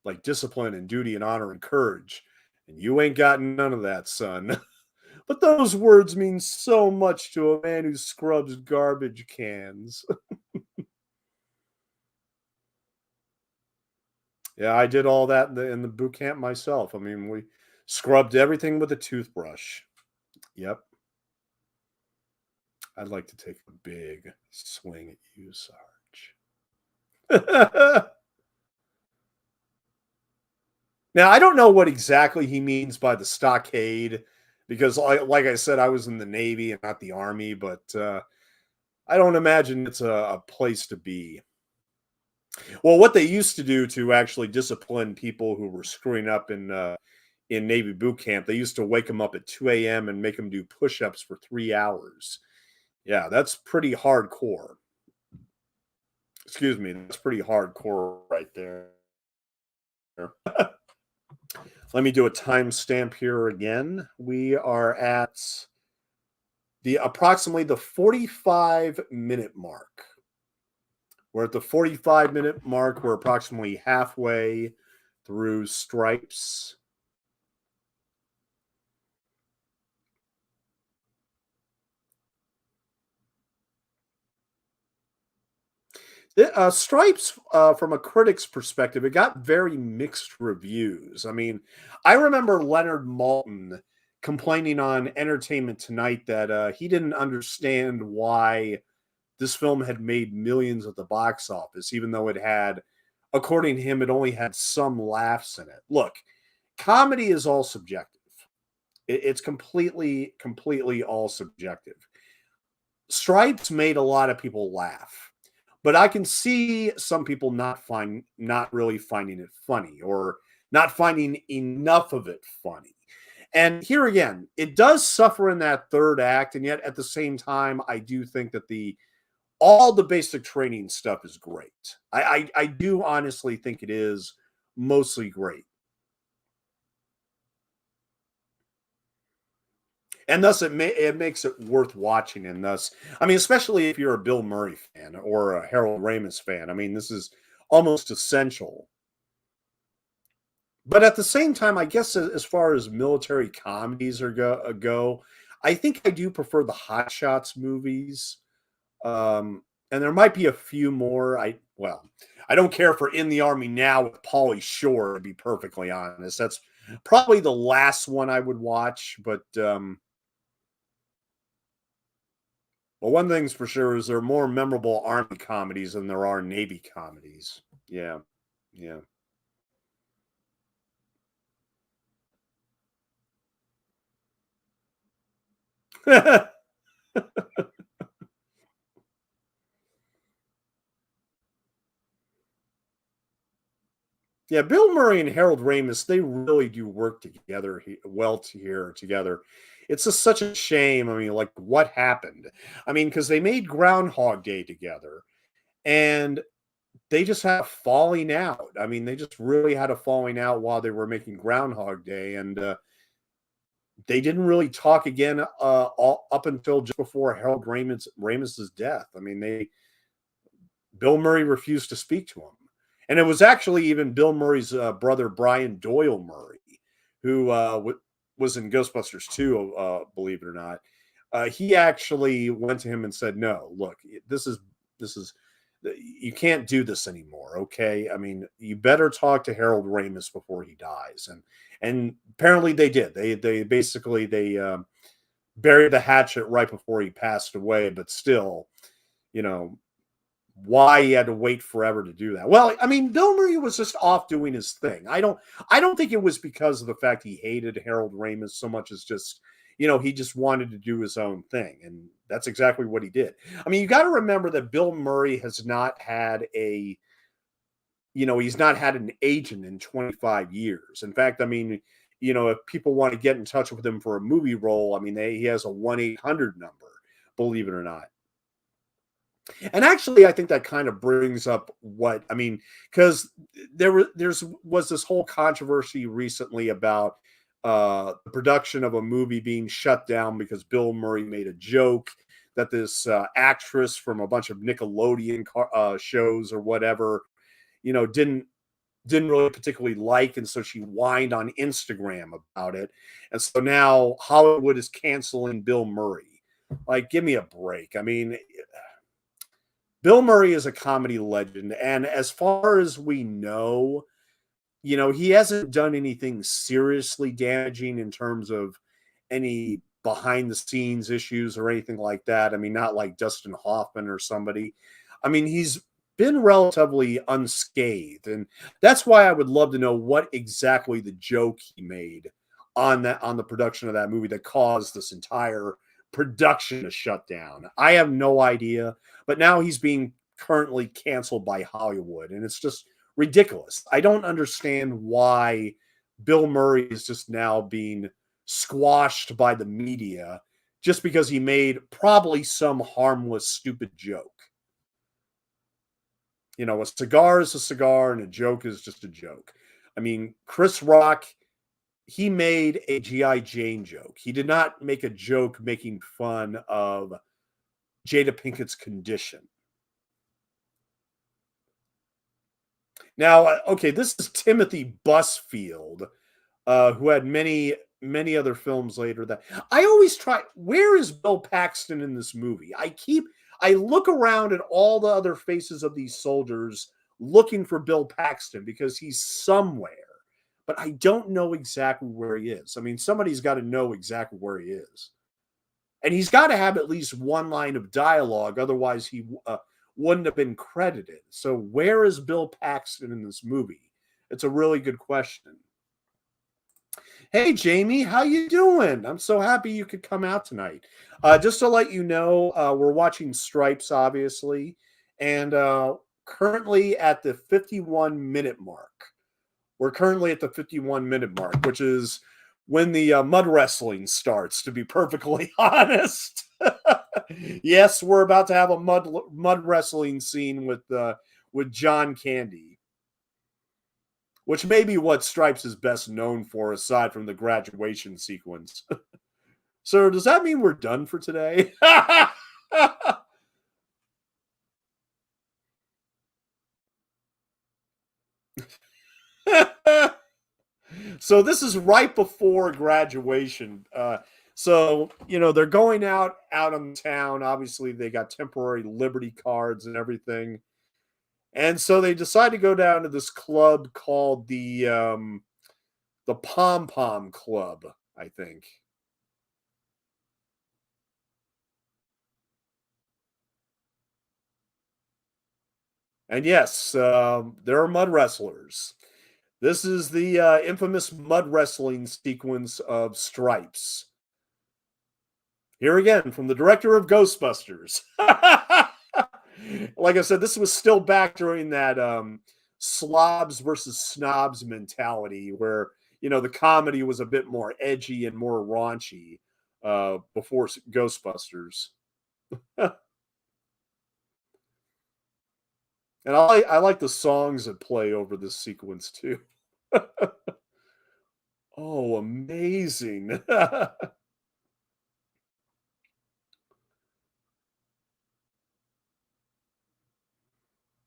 like discipline and duty and honor and courage. And you ain't got none of that, son. But those words mean so much to a man who scrubs garbage cans. Yeah, I did all that in the boot camp myself. I mean, we scrubbed everything with a toothbrush. Yep. I'd like to take a big swing at you, Sarge. Now, I don't know what exactly he means by the stockade because, like I said, I was in the Navy and not the Army, but I don't imagine it's a place to be. Well, what they used to do to actually discipline people who were screwing up in Navy boot camp, they used to wake them up at 2 a.m. and make them do push-ups for 3 hours. Yeah, that's pretty hardcore. Excuse me, that's pretty hardcore right there. Let me do a timestamp here again. We are at the approximately the 45-minute mark. We're at the 45-minute mark. We're approximately halfway through Stripes. Stripes, from a critic's perspective, it got very mixed reviews. I mean, I remember Leonard Maltin complaining on Entertainment Tonight that he didn't understand why this film had made millions at the box office, even though it had, according to him, it only had some laughs in it. Look, comedy is all subjective. It's completely all subjective. Stripes made a lot of people laugh, but I can see some people not really finding it funny or not finding enough of it funny. And here again, it does suffer in that third act, and yet at the same time, I do think that the all the basic training stuff is great. I do honestly think it is mostly great. And thus it makes it worth watching. And thus, I mean, especially if you're a Bill Murray fan or a Harold Ramis fan, I mean, this is almost essential. But at the same time, I guess as far as military comedies go, I think I do prefer the Hot Shots movies. And there might be a few more. I don't care for In the Army Now with Pauly Shore, to be perfectly honest. That's probably the last one I would watch. But well, one thing's for sure is there are more memorable Army comedies than there are Navy comedies. Yeah, yeah. Yeah, Bill Murray and Harold Ramis, they really do work together here together. It's just such a shame. I mean, like what happened? I mean, because they made Groundhog Day together and they just had a falling out. I mean, they just really had a falling out while they were making Groundhog Day, and they didn't really talk again up until just before Harold Ramis's death. I mean, they Bill Murray refused to speak to him. And it was actually even Bill Murray's brother, Brian Doyle Murray, who was in Ghostbusters 2, believe it or not. he actually went to him and said, "No, look, this is you can't do this anymore. Okay, I mean, you better talk to Harold Ramis before he dies." And apparently they did. They basically they buried the hatchet right before he passed away. But still, you know, why he had to wait forever to do that. Well, I mean, Bill Murray was just off doing his thing. I don't think it was because of the fact he hated Harold Ramis so much as just, he just wanted to do his own thing. And that's exactly what he did. I mean, you got to remember that Bill Murray has not had he's not had an agent in 25 years. In fact, I mean, if people want to get in touch with him for a movie role, I mean, he has a 1-800 number, believe it or not. And actually, I think that kind of brings up what I mean, because was this whole controversy recently about the production of a movie being shut down because Bill Murray made a joke that this actress from a bunch of Nickelodeon shows or whatever, didn't really particularly like, and so she whined on Instagram about it, and so now Hollywood is canceling Bill Murray. Like, give me a break. I mean, Bill Murray is a comedy legend, and as far as we know, he hasn't done anything seriously damaging in terms of any behind the scenes issues or anything like that. I mean, not like Dustin Hoffman or somebody. I mean, he's been relatively unscathed, and that's why I would love to know what exactly the joke he made on the production of that movie that caused this entire production to shut down. I have no idea, but now he's being currently canceled by Hollywood, and it's just ridiculous. I don't understand why Bill Murray is just now being squashed by the media just because he made probably some harmless, stupid joke. A cigar is a cigar and a joke is just a joke. I mean, Chris Rock, he made a G.I. Jane joke. He did not make a joke making fun of Jada Pinkett's condition. Now, okay, this is Timothy Busfield, who had many, many other films later. That I always try. Where is Bill Paxton in this movie? I look around at all the other faces of these soldiers looking for Bill Paxton because he's somewhere, but I don't know exactly where he is. I mean, somebody's got to know exactly where he is. And he's got to have at least one line of dialogue. Otherwise, he wouldn't have been credited. So where is Bill Paxton in this movie? It's a really good question. Hey, Jamie, how you doing? I'm so happy you could come out tonight. Just to let you know, we're watching Stripes, obviously, and currently at the 51-minute mark. We're currently at the 51-minute mark, which is when the mud wrestling starts, to be perfectly honest. Yes, we're about to have a mud wrestling scene with John Candy, which may be what Stripes is best known for, aside from the graduation sequence. Sir, does that mean we're done for today? So this is right before graduation. So they're going out on town. Obviously, they got temporary Liberty cards and everything, and so they decide to go down to this club called the Pom Pom Club, I think. And yes, there are mud wrestlers. This is the infamous mud wrestling sequence of Stripes. Here again from the director of Ghostbusters. Like I said, this was still back during that slobs versus snobs mentality where, the comedy was a bit more edgy and more raunchy before Ghostbusters. And I like the songs that play over this sequence too. Oh, amazing.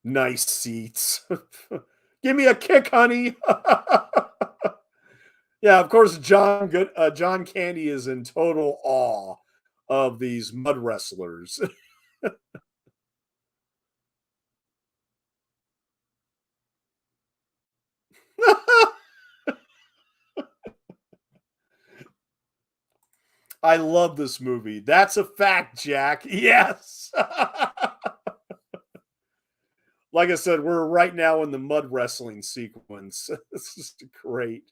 Nice seats. Give me a kick, honey. Yeah, of course, John Candy is in total awe of these mud wrestlers. I love this movie. That's a fact, Jack. Yes. Like I said, we're right now in the mud wrestling sequence. It's just great.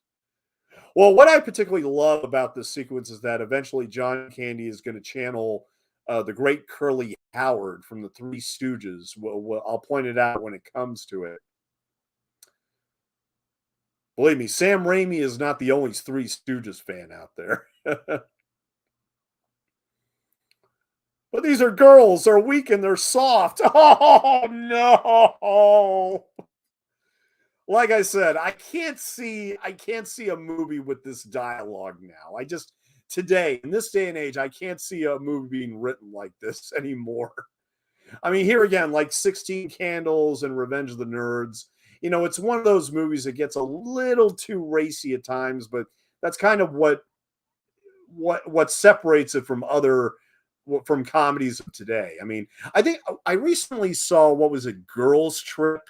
Well, what I particularly love about this sequence is that eventually John Candy is going to channel the great Curly Howard from the Three Stooges. I'll point it out when it comes to it. Believe me, Sam Raimi is not the only Three Stooges fan out there. But these are girls. They're weak and they're soft. Oh no! Like I said, I can't see a movie with this dialogue now. I just today in this day and age, I can't see a movie being written like this anymore. I mean, here again, like 16 Candles and Revenge of the Nerds, it's one of those movies that gets a little too racy at times, but that's kind of what separates it from other from comedies of today. I mean, I think I recently saw what was it, Girls Trip,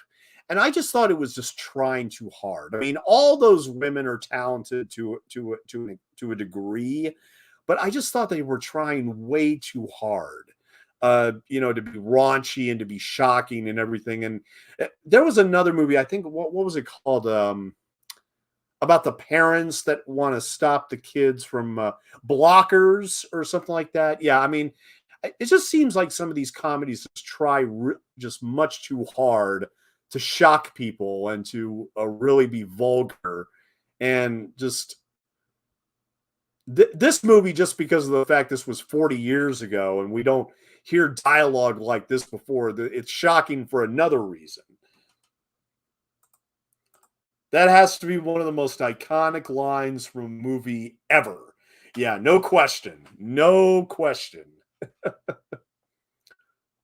and I just thought it was just trying too hard. I mean, all those women are talented to a degree, but I just thought they were trying way too hard. To be raunchy and to be shocking and everything. And there was another movie, I think, what was it called? About the parents that want to stop the kids from blockers or something like that. Yeah, I mean, it just seems like some of these comedies just try just much too hard to shock people and to really be vulgar. And just this movie, just because of the fact this was 40 years ago and we don't hear dialogue like this before, it's shocking for another reason. That has to be one of the most iconic lines from a movie ever. Yeah, no question. No question.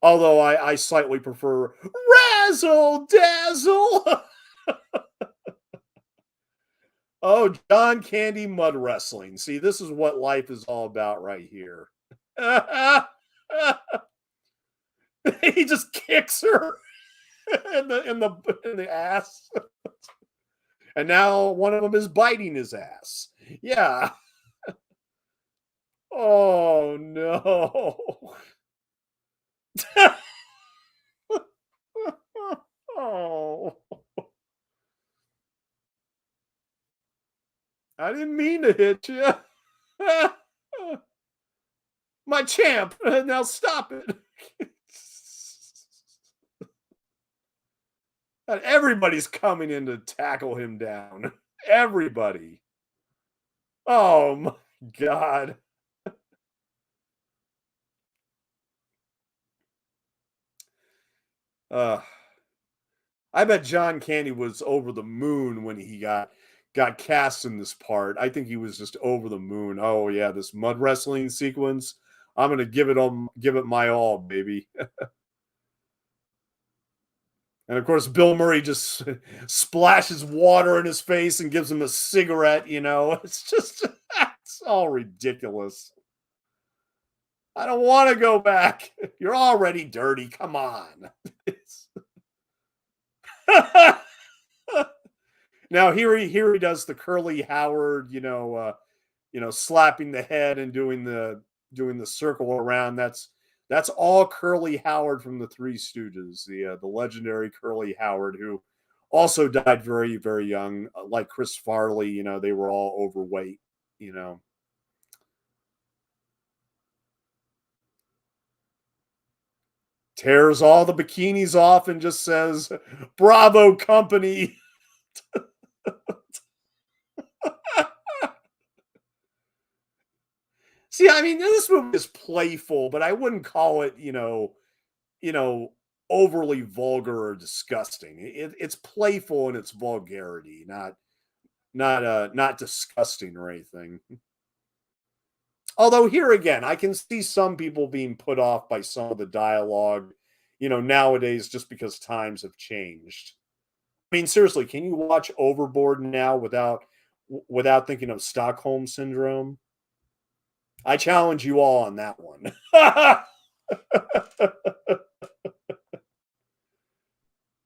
Although I slightly prefer Razzle Dazzle. Oh, John Candy mud wrestling. See, this is what life is all about right here. He just kicks her in the ass. And now one of them is biting his ass. Yeah. Oh no. Oh. I didn't mean to hit you. My champ. Now stop it. And everybody's coming in to tackle him down. Everybody. Oh my god. Uh I bet John Candy was over the moon when he got cast in this part. I think he was just over the moon. Oh yeah, this mud wrestling sequence. I'm gonna give it my all, baby. And of course, Bill Murray just splashes water in his face and gives him a cigarette. It's just it's all ridiculous. I don't want to go back. You're already dirty. Come on. Now here he does the Curly Howard, slapping the head and doing the circle around. That's all Curly Howard from the Three Stooges, the legendary Curly Howard, who also died very very young, like Chris Farley. They were all overweight. You know, Tears all the bikinis off and just says, "Bravo, company." See, I mean, this movie is playful, but I wouldn't call it, you know, overly vulgar or disgusting. It's playful in its vulgarity, not disgusting or anything. Although here again, I can see some people being put off by some of the dialogue, nowadays just because times have changed. I mean, seriously, can you watch Overboard now without thinking of Stockholm syndrome? I challenge you all on that one.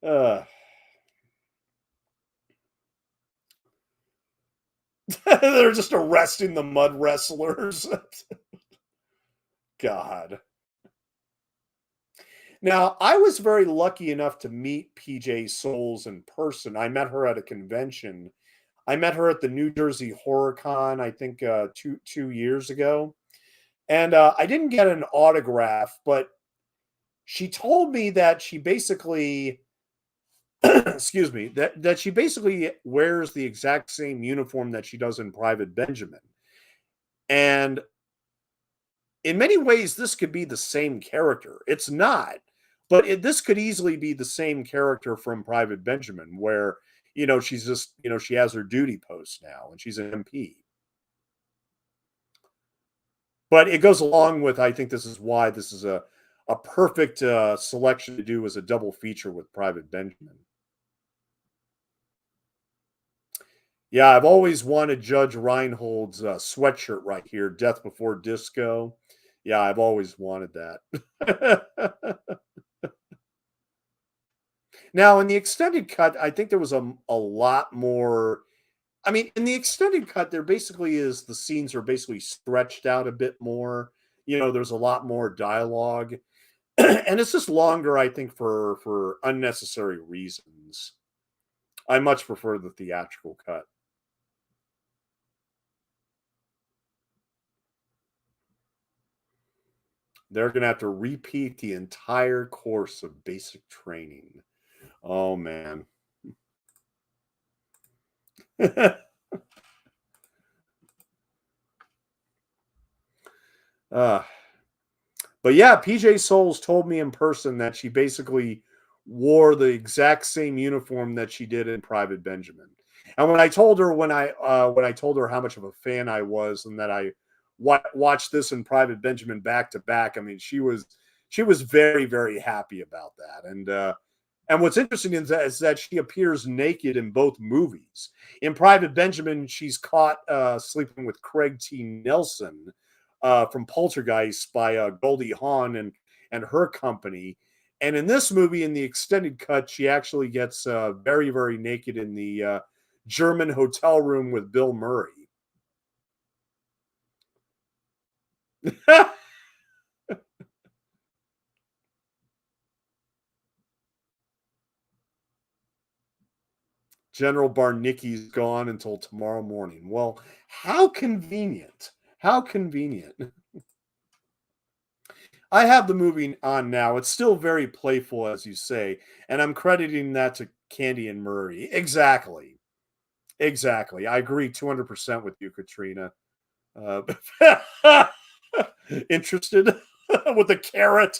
uh, they're just arresting the mud wrestlers. God. Now, I was very lucky enough to meet PJ Souls in person. I met her at a convention. I met her at the New Jersey Horror Con, I think two years ago. And I didn't get an autograph, but she told me that she basically, excuse me, that she basically wears the exact same uniform that she does in Private Benjamin. And in many ways, this could be the same character. It's not, but this could easily be the same character from Private Benjamin, where she's just she has her duty post now, and she's an MP. But it goes along with, I think this is why this is a perfect selection to do as a double feature with Private Benjamin. Yeah, I've always wanted Judge Reinhold's sweatshirt right here, Death Before Disco. Yeah, I've always wanted that. Now, in the extended cut, I think there was a lot more. I mean, in the extended cut, there basically is the scenes are basically stretched out a bit more. There's a lot more dialogue, and it's just longer, I think, for unnecessary reasons. I much prefer the theatrical cut. They're going to have to repeat the entire course of basic training. Oh, man. uh, but yeah, PJ Souls told me in person that she basically wore the exact same uniform that she did in Private Benjamin. And when I told her when I told her how much of a fan I was and that I watched this in Private Benjamin back to back, I mean, she was very, very happy about that. And what's interesting is that she appears naked in both movies. In Private Benjamin, she's caught sleeping with Craig T. Nelson from Poltergeist by Goldie Hawn and her company. And in this movie, in the extended cut, she actually gets very, very naked in the German hotel room with Bill Murray. General Barnicki's gone until tomorrow morning. Well, how convenient. How convenient. I have the movie on now. It's still very playful, as you say, and I'm crediting that to Candy and Murray. Exactly. Exactly. I agree 200% with you, Katrina. Uh, interested with the carrot.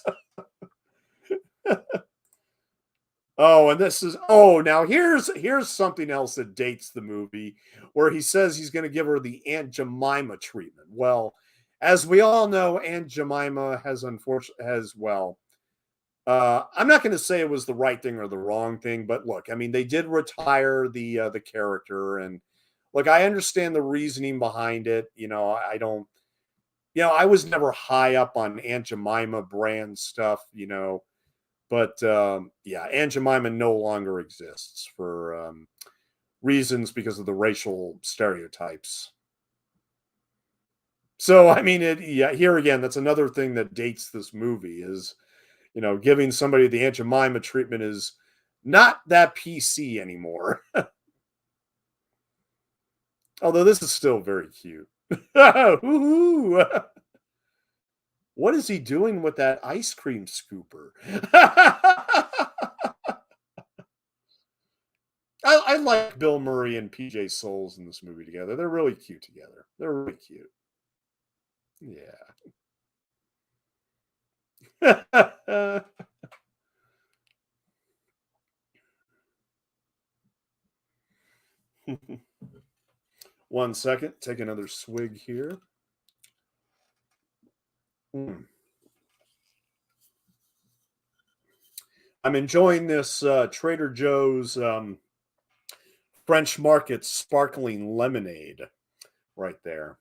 Oh, and this is now here's something else that dates the movie where he says he's going to give her the Aunt Jemima treatment. Well, as we all know, Aunt Jemima has I'm not going to say it was the right thing or the wrong thing, but look, I mean, they did retire the character, and look, I understand the reasoning behind it. I don't. I was never high up on Aunt Jemima brand stuff. But yeah, Aunt Jemima no longer exists for reasons because of the racial stereotypes. So I mean, here again, that's another thing that dates this movie is giving somebody the Aunt Jemima treatment is not that PC anymore. Although this is still very cute. What is he doing with that ice cream scooper? I like Bill Murray and PJ Souls in this movie together. They're really cute together. They're really cute. Yeah. One second. Take another swig here. Mm. I'm enjoying this Trader Joe's French Market sparkling lemonade right there.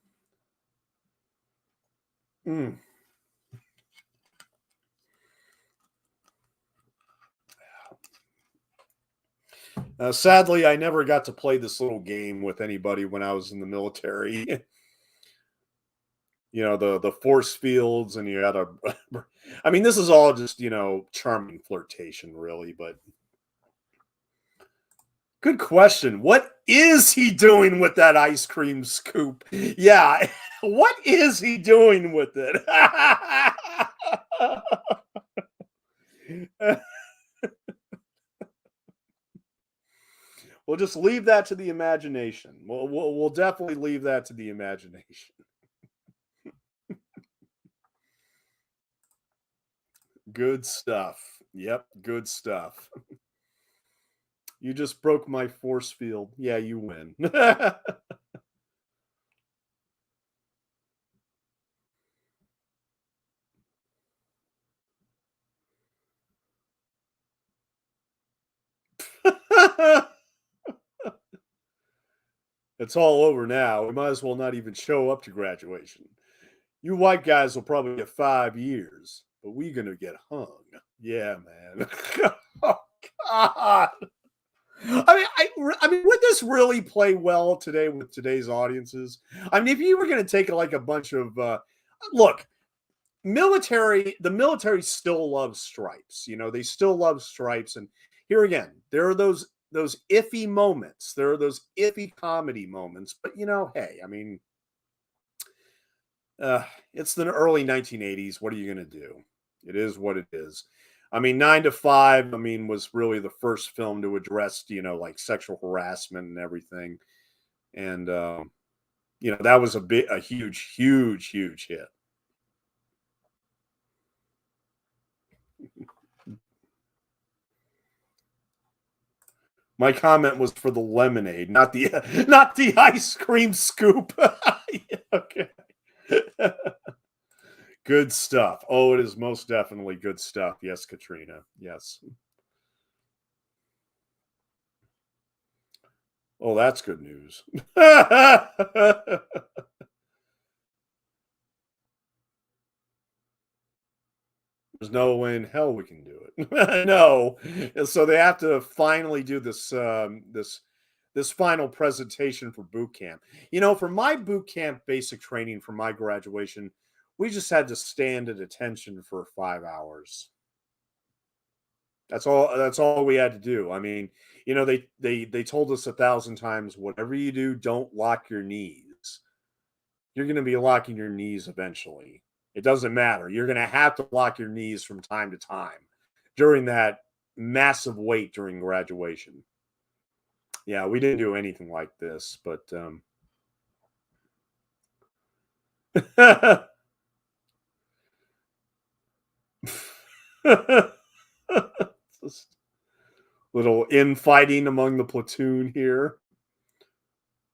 Mm. Sadly, I never got to play this little game with anybody when I was in the military. The force fields, and you got to. I mean, this is all just charming flirtation, really. But good question. What is he doing with that ice cream scoop? Yeah, what is he doing with it? We'll just leave that to the imagination. We'll definitely leave that to the imagination. Good stuff. Yep, good stuff. You just broke my force field. Yeah, you win. It's all over now. We might as well not even show up to graduation. You white guys will probably get 5 years, but we gonna get hung. Yeah, man. Oh God. I mean, would this really play well today with today's audiences? I mean, if you were going to take like a bunch of look, the military still loves stripes. They still love stripes, and here again, there are those iffy moments. There are those iffy comedy moments, but hey, I mean, uh, it's the early 1980s. What are you going to do? It is what it is. I mean, 9 to 5, I mean, was really the first film to address, like sexual harassment and everything. And, that was a huge, huge, huge hit. My comment was for the lemonade, not the not the ice cream scoop. Okay. Good stuff. Oh, it is most definitely good stuff. Yes, Katrina. Yes. Oh, that's good news. There's no way in hell we can do it. No. So they have to finally do this final presentation for boot camp. For my boot camp basic training for my graduation, we just had to stand at attention for 5 hours. That's all we had to do. I mean, they told us 1,000 times, whatever you do, don't lock your knees. You're going to be locking your knees eventually. It doesn't matter. You're going to have to lock your knees from time to time during that massive wait during graduation. Yeah, we didn't do anything like this, but just little infighting among the platoon here.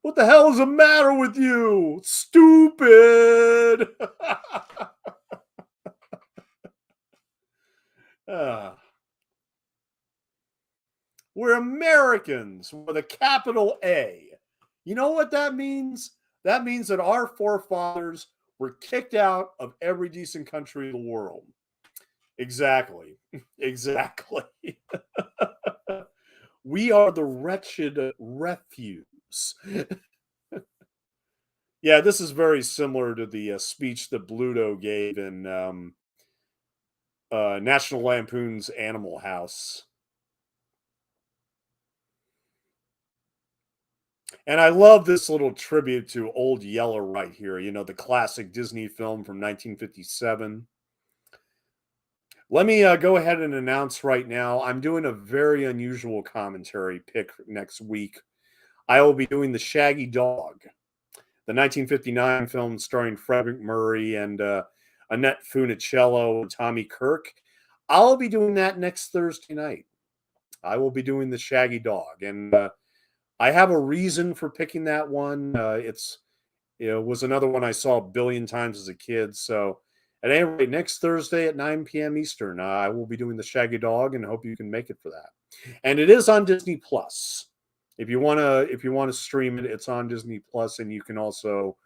What the hell is the matter with you? Stupid. Ah. We're Americans with a capital A. You know what that means? That means that our forefathers were kicked out of every decent country in the world. Exactly. Exactly. We are the wretched refuse. Yeah, this is very similar to the speech that Bluto gave in National Lampoon's Animal House. And I love this little tribute to Old Yeller right here, the classic Disney film from 1957. Let me go ahead and announce right now I'm doing a very unusual commentary pick next week. I will be doing The Shaggy Dog, the 1959 film starring Frederick Murray and Annette Funicello and Tommy Kirk. I'll be doing that next Thursday night. I will be doing The Shaggy Dog. And I have a reason for picking that one. It was another one I saw a billion times as a kid. So at any rate, next Thursday at 9 p.m. Eastern, I will be doing The Shaggy Dog, and hope you can make it for that. And it is on Disney Plus. If you wanna stream it, it's on Disney Plus, and you can also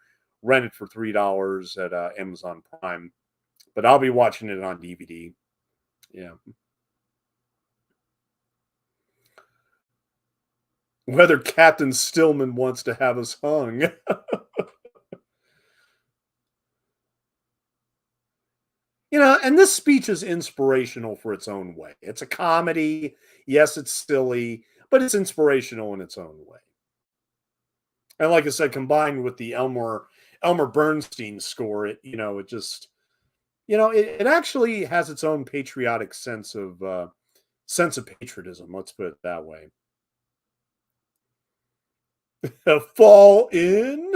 rent it for $3 at Amazon Prime. But I'll be watching it on DVD. Yeah. Whether Captain Stillman wants to have us hung. And this speech is inspirational for its own way. It's a comedy. Yes, it's silly, but it's inspirational in its own way. And like I said, combined with the Elmer Bernstein score, it just it actually has its own patriotic sense of patriotism. Let's put it that way. Fall in.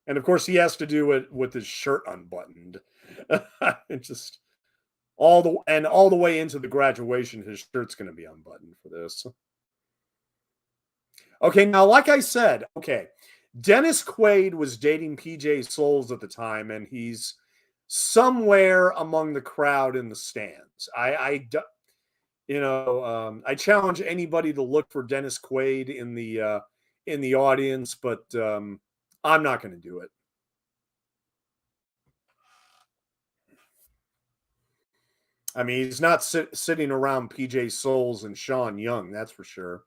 And of course, he has to do it with his shirt unbuttoned. It just all the way into the graduation, his shirt's going to be unbuttoned for this. Okay, now, like I said, Dennis Quaid was dating PJ Souls at the time, and he's somewhere among the crowd in the stands. I challenge anybody to look for Dennis Quaid in the audience, but I'm not going to do it. I mean, he's not sitting around PJ Souls and Sean Young, that's for sure.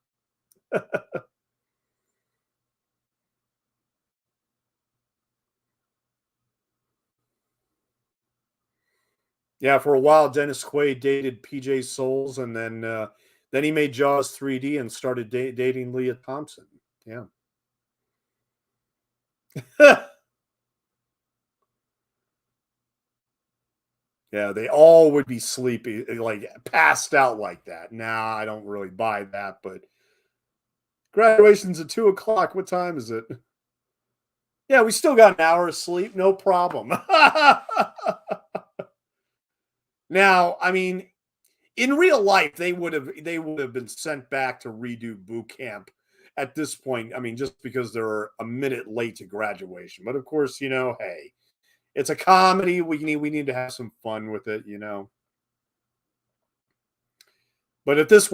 Yeah, for a while, Dennis Quaid dated PJ Souls, and then he made Jaws 3D and started dating Leah Thompson. Yeah. Yeah, they all would be sleepy, like passed out like that. Nah, I don't really buy that, but graduation's at 2 o'clock. What time is it? Yeah, we still got an hour of sleep, no problem. Now, I mean, in real life, they would have been sent back to redo boot camp at this point. I mean, just because they're a minute late to graduation. But of course, hey, it's a comedy. We need to have some fun with it. But if this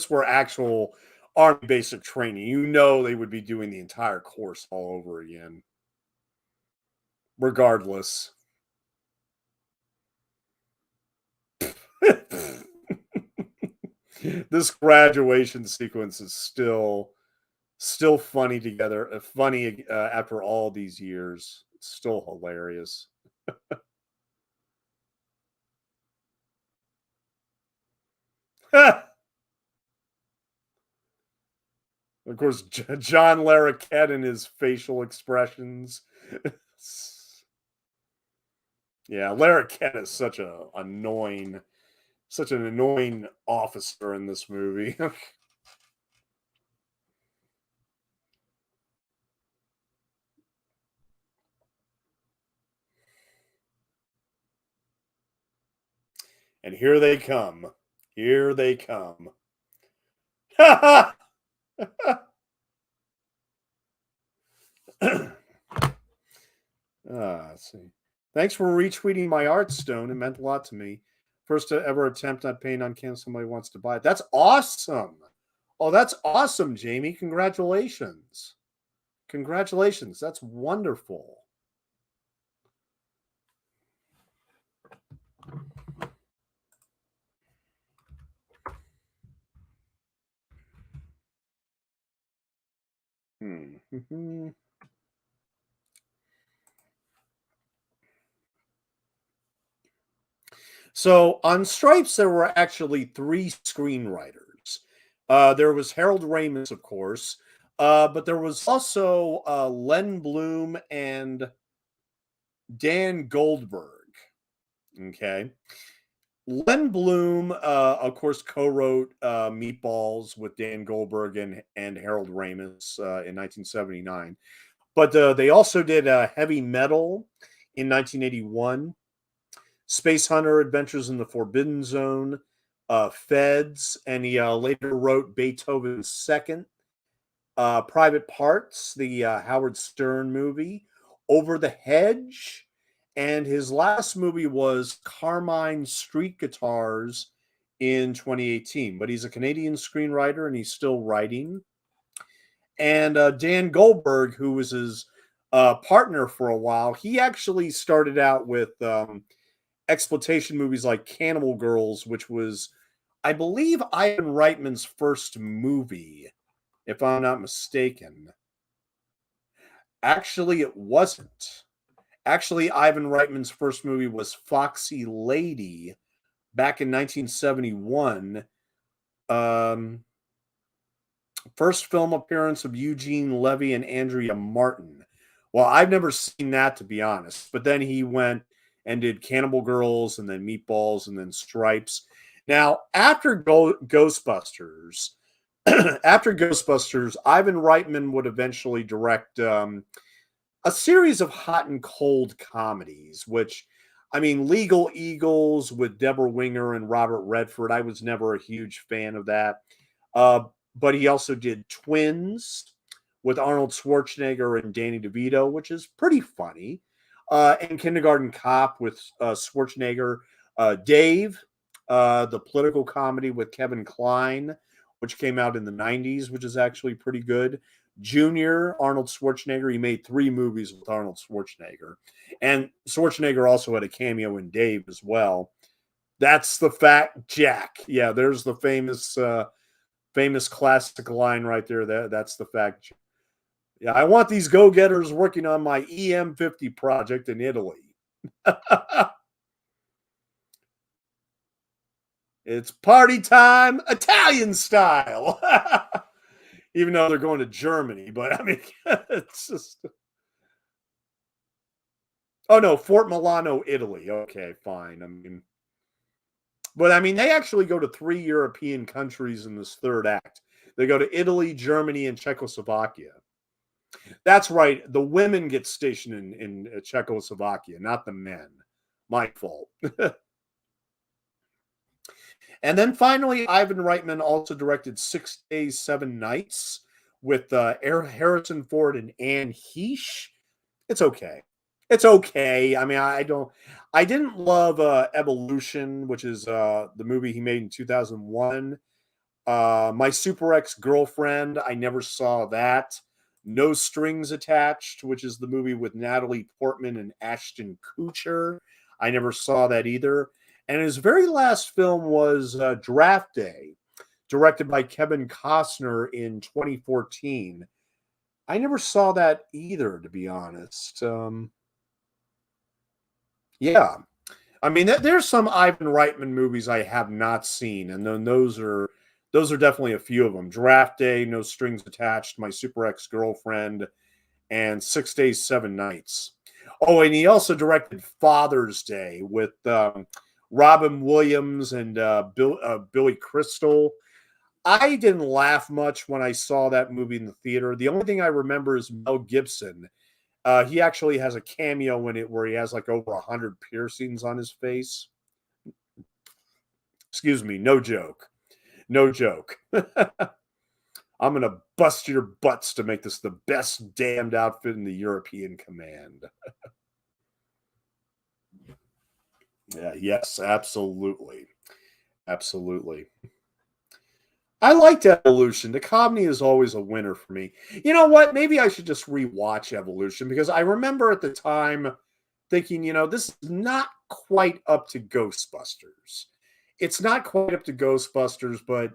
were actual Army basic training, they would be doing the entire course all over again, regardless. This graduation sequence is still funny together, funny after all these years. It's still hilarious. Of course, John Larroquette and his facial expressions. Yeah, Larroquette is such an annoying officer in this movie. And here they come. Here they come. Let's see. Thanks for retweeting my art, Stone. It meant a lot to me. First ever attempt at paying on cancel. Somebody wants to buy it. That's awesome. Oh, that's awesome, Jamie. Congratulations. Congratulations. That's wonderful. So on Stripes, there were actually three screenwriters. There was Harold Ramis, of course, but there was also Len Bloom and Dan Goldberg. Okay. Len Bloom, of course, co-wrote Meatballs with Dan Goldberg and Harold Ramis in 1979. But they also did Heavy Metal in 1981, Space Hunter: Adventures in the Forbidden Zone, Feds, and he later wrote Beethoven's Second, Private Parts, the Howard Stern movie, Over the Hedge, and his last movie was Carmine Street Guitars in 2018. But he's a Canadian screenwriter and he's still writing. And Dan Goldberg, who was his partner for a while, he actually started out with exploitation movies like Cannibal Girls, which was, I believe, Ivan Reitman's first movie, if I'm not mistaken. Actually, it wasn't. Actually, Ivan Reitman's first movie was Foxy Lady back in 1971. Um, First film appearance of Eugene Levy and Andrea Martin. Well, I've never seen that, to be honest. But then he went and did Cannibal Girls and then Meatballs and then Stripes. Now, after Ghostbusters, after Ghostbusters, Ivan Reitman would eventually direct a series of hot and cold comedies, which, I mean, Legal Eagles with Deborah Winger and Robert Redford. I was never a huge fan of that. Uh, but he also did Twins with Arnold Schwarzenegger and Danny DeVito, which is pretty funny. And Kindergarten Cop with Schwarzenegger. Dave, the political comedy with Kevin Kline, which came out in the 90s, which is actually pretty good. Junior, Arnold Schwarzenegger. He made 3 movies with Arnold Schwarzenegger. And Schwarzenegger also had a cameo in Dave as well. That's the Fat Jack. Yeah, there's the famous classic line right there. That's the fact. Yeah, I want these go-getters working on my EM50 project in Italy. It's party time, Italian style. Even though they're going to Germany, but I mean, it's just. Oh no, Fort Milano, Italy. Okay, fine. I mean, but I mean, they actually go to 3 European countries in this third act. They go to Italy, Germany, and Czechoslovakia. That's right. The women get stationed in Czechoslovakia, not the men. My fault. And then finally, Ivan Reitman also directed 6 Days, 7 Nights with Harrison Ford and Anne Heche. It's okay. It's okay. I mean, I didn't love Evolution, which is the movie he made in 2001. My Super Ex Girlfriend, I never saw that. No Strings Attached, which is the movie with Natalie Portman and Ashton Kutcher. I never saw that either. And his very last film was Draft Day, directed by Kevin Costner in 2014. I never saw that either, to be honest. Yeah, I mean, there's some Ivan Reitman movies I have not seen, and then those are definitely a few of them. Draft Day, No Strings Attached, My Super Ex Girlfriend, and 6 Days, 7 Nights. Oh, and he also directed Father's Day with Robin Williams and Billy Crystal. I didn't laugh much when I saw that movie in the theater. The only thing I remember is Mel Gibson. He actually has a cameo in it where he has like over 100 piercings on his face. Excuse me, no joke. No joke. I'm going to bust your butts to make this the best damned outfit in the European Command. Yeah, yes, absolutely. Absolutely. I liked Evolution. The comedy is always a winner for me. You know what? Maybe I should just rewatch Evolution because I remember at the time thinking, this is not quite up to Ghostbusters. It's not quite up to Ghostbusters, but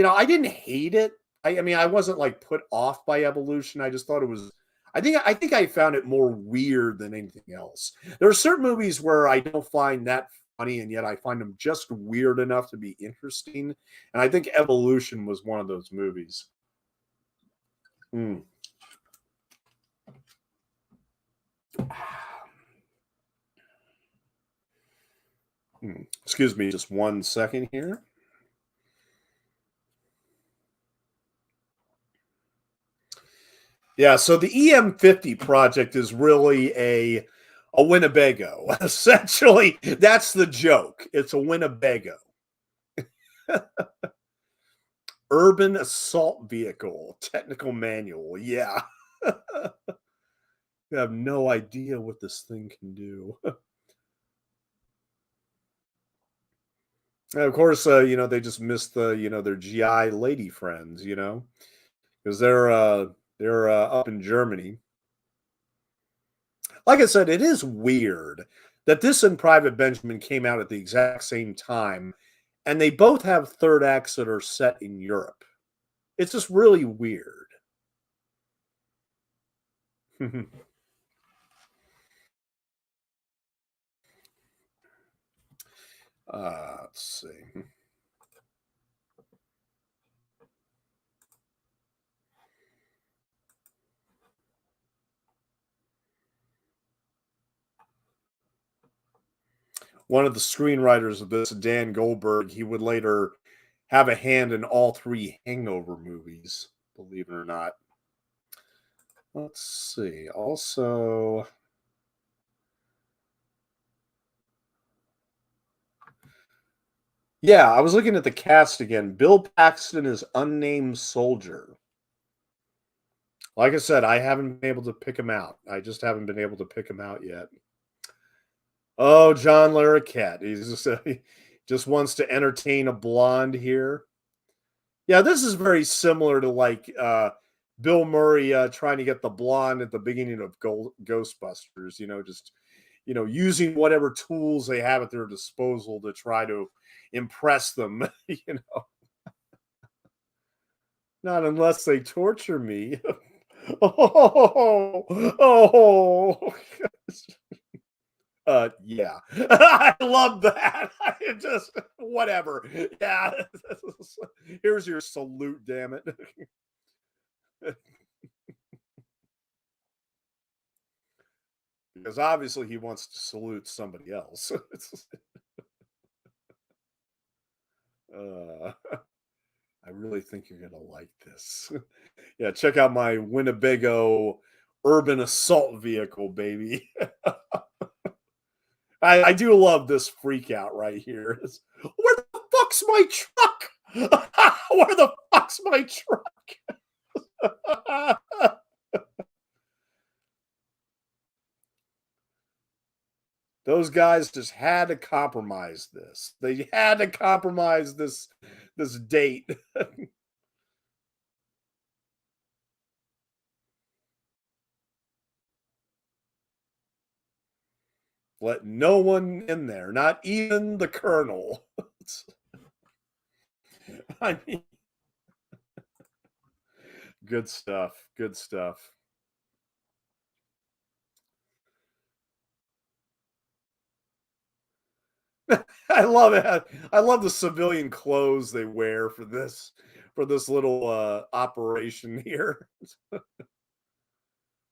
I didn't hate it. I mean, I wasn't like put off by Evolution. I just thought it was. I think I found it more weird than anything else. There are certain movies where I don't find that funny, and yet I find them just weird enough to be interesting. And I think Evolution was one of those movies. Mm. Excuse me, just 1 second here. Yeah, so the EM50 project is really a Winnebago. Essentially, that's the joke. It's a Winnebago. Urban assault vehicle, technical manual. Yeah. You have no idea what this thing can do. And of course, they just missed their GI lady friends, because they're up in Germany. Like I said, it is weird that this and Private Benjamin came out at the exact same time, and they both have third acts that are set in Europe. It's just really weird. Let's see. One of the screenwriters of this, Dan Goldberg, he would later have a hand in all three Hangover movies, believe it or not. Let's see. Also, yeah, I was looking at the cast again. Bill Paxton is unnamed soldier. Like I said, I haven't been able to pick him out. I just haven't been able to pick him out yet. Oh, John Larroquette. He just wants to entertain a blonde here. Yeah, this is very similar to like Bill Murray trying to get the blonde at the beginning of Ghostbusters. Just using whatever tools they have at their disposal to try to impress them. Not unless they torture me. Oh. Yeah. I love that. I just whatever. Yeah. Here's your salute, damn it. Because obviously he wants to salute somebody else. I really think you're gonna like this. Yeah, check out my Winnebago urban assault vehicle, baby. I do love this freak out right here. Where the fuck's my truck? Where the fuck's my truck? Those guys just had to compromise this. They had to compromise this date. Let no one in there, not even the colonel. I mean, good stuff. Good stuff. I love it. I love the civilian clothes they wear for this little operation here.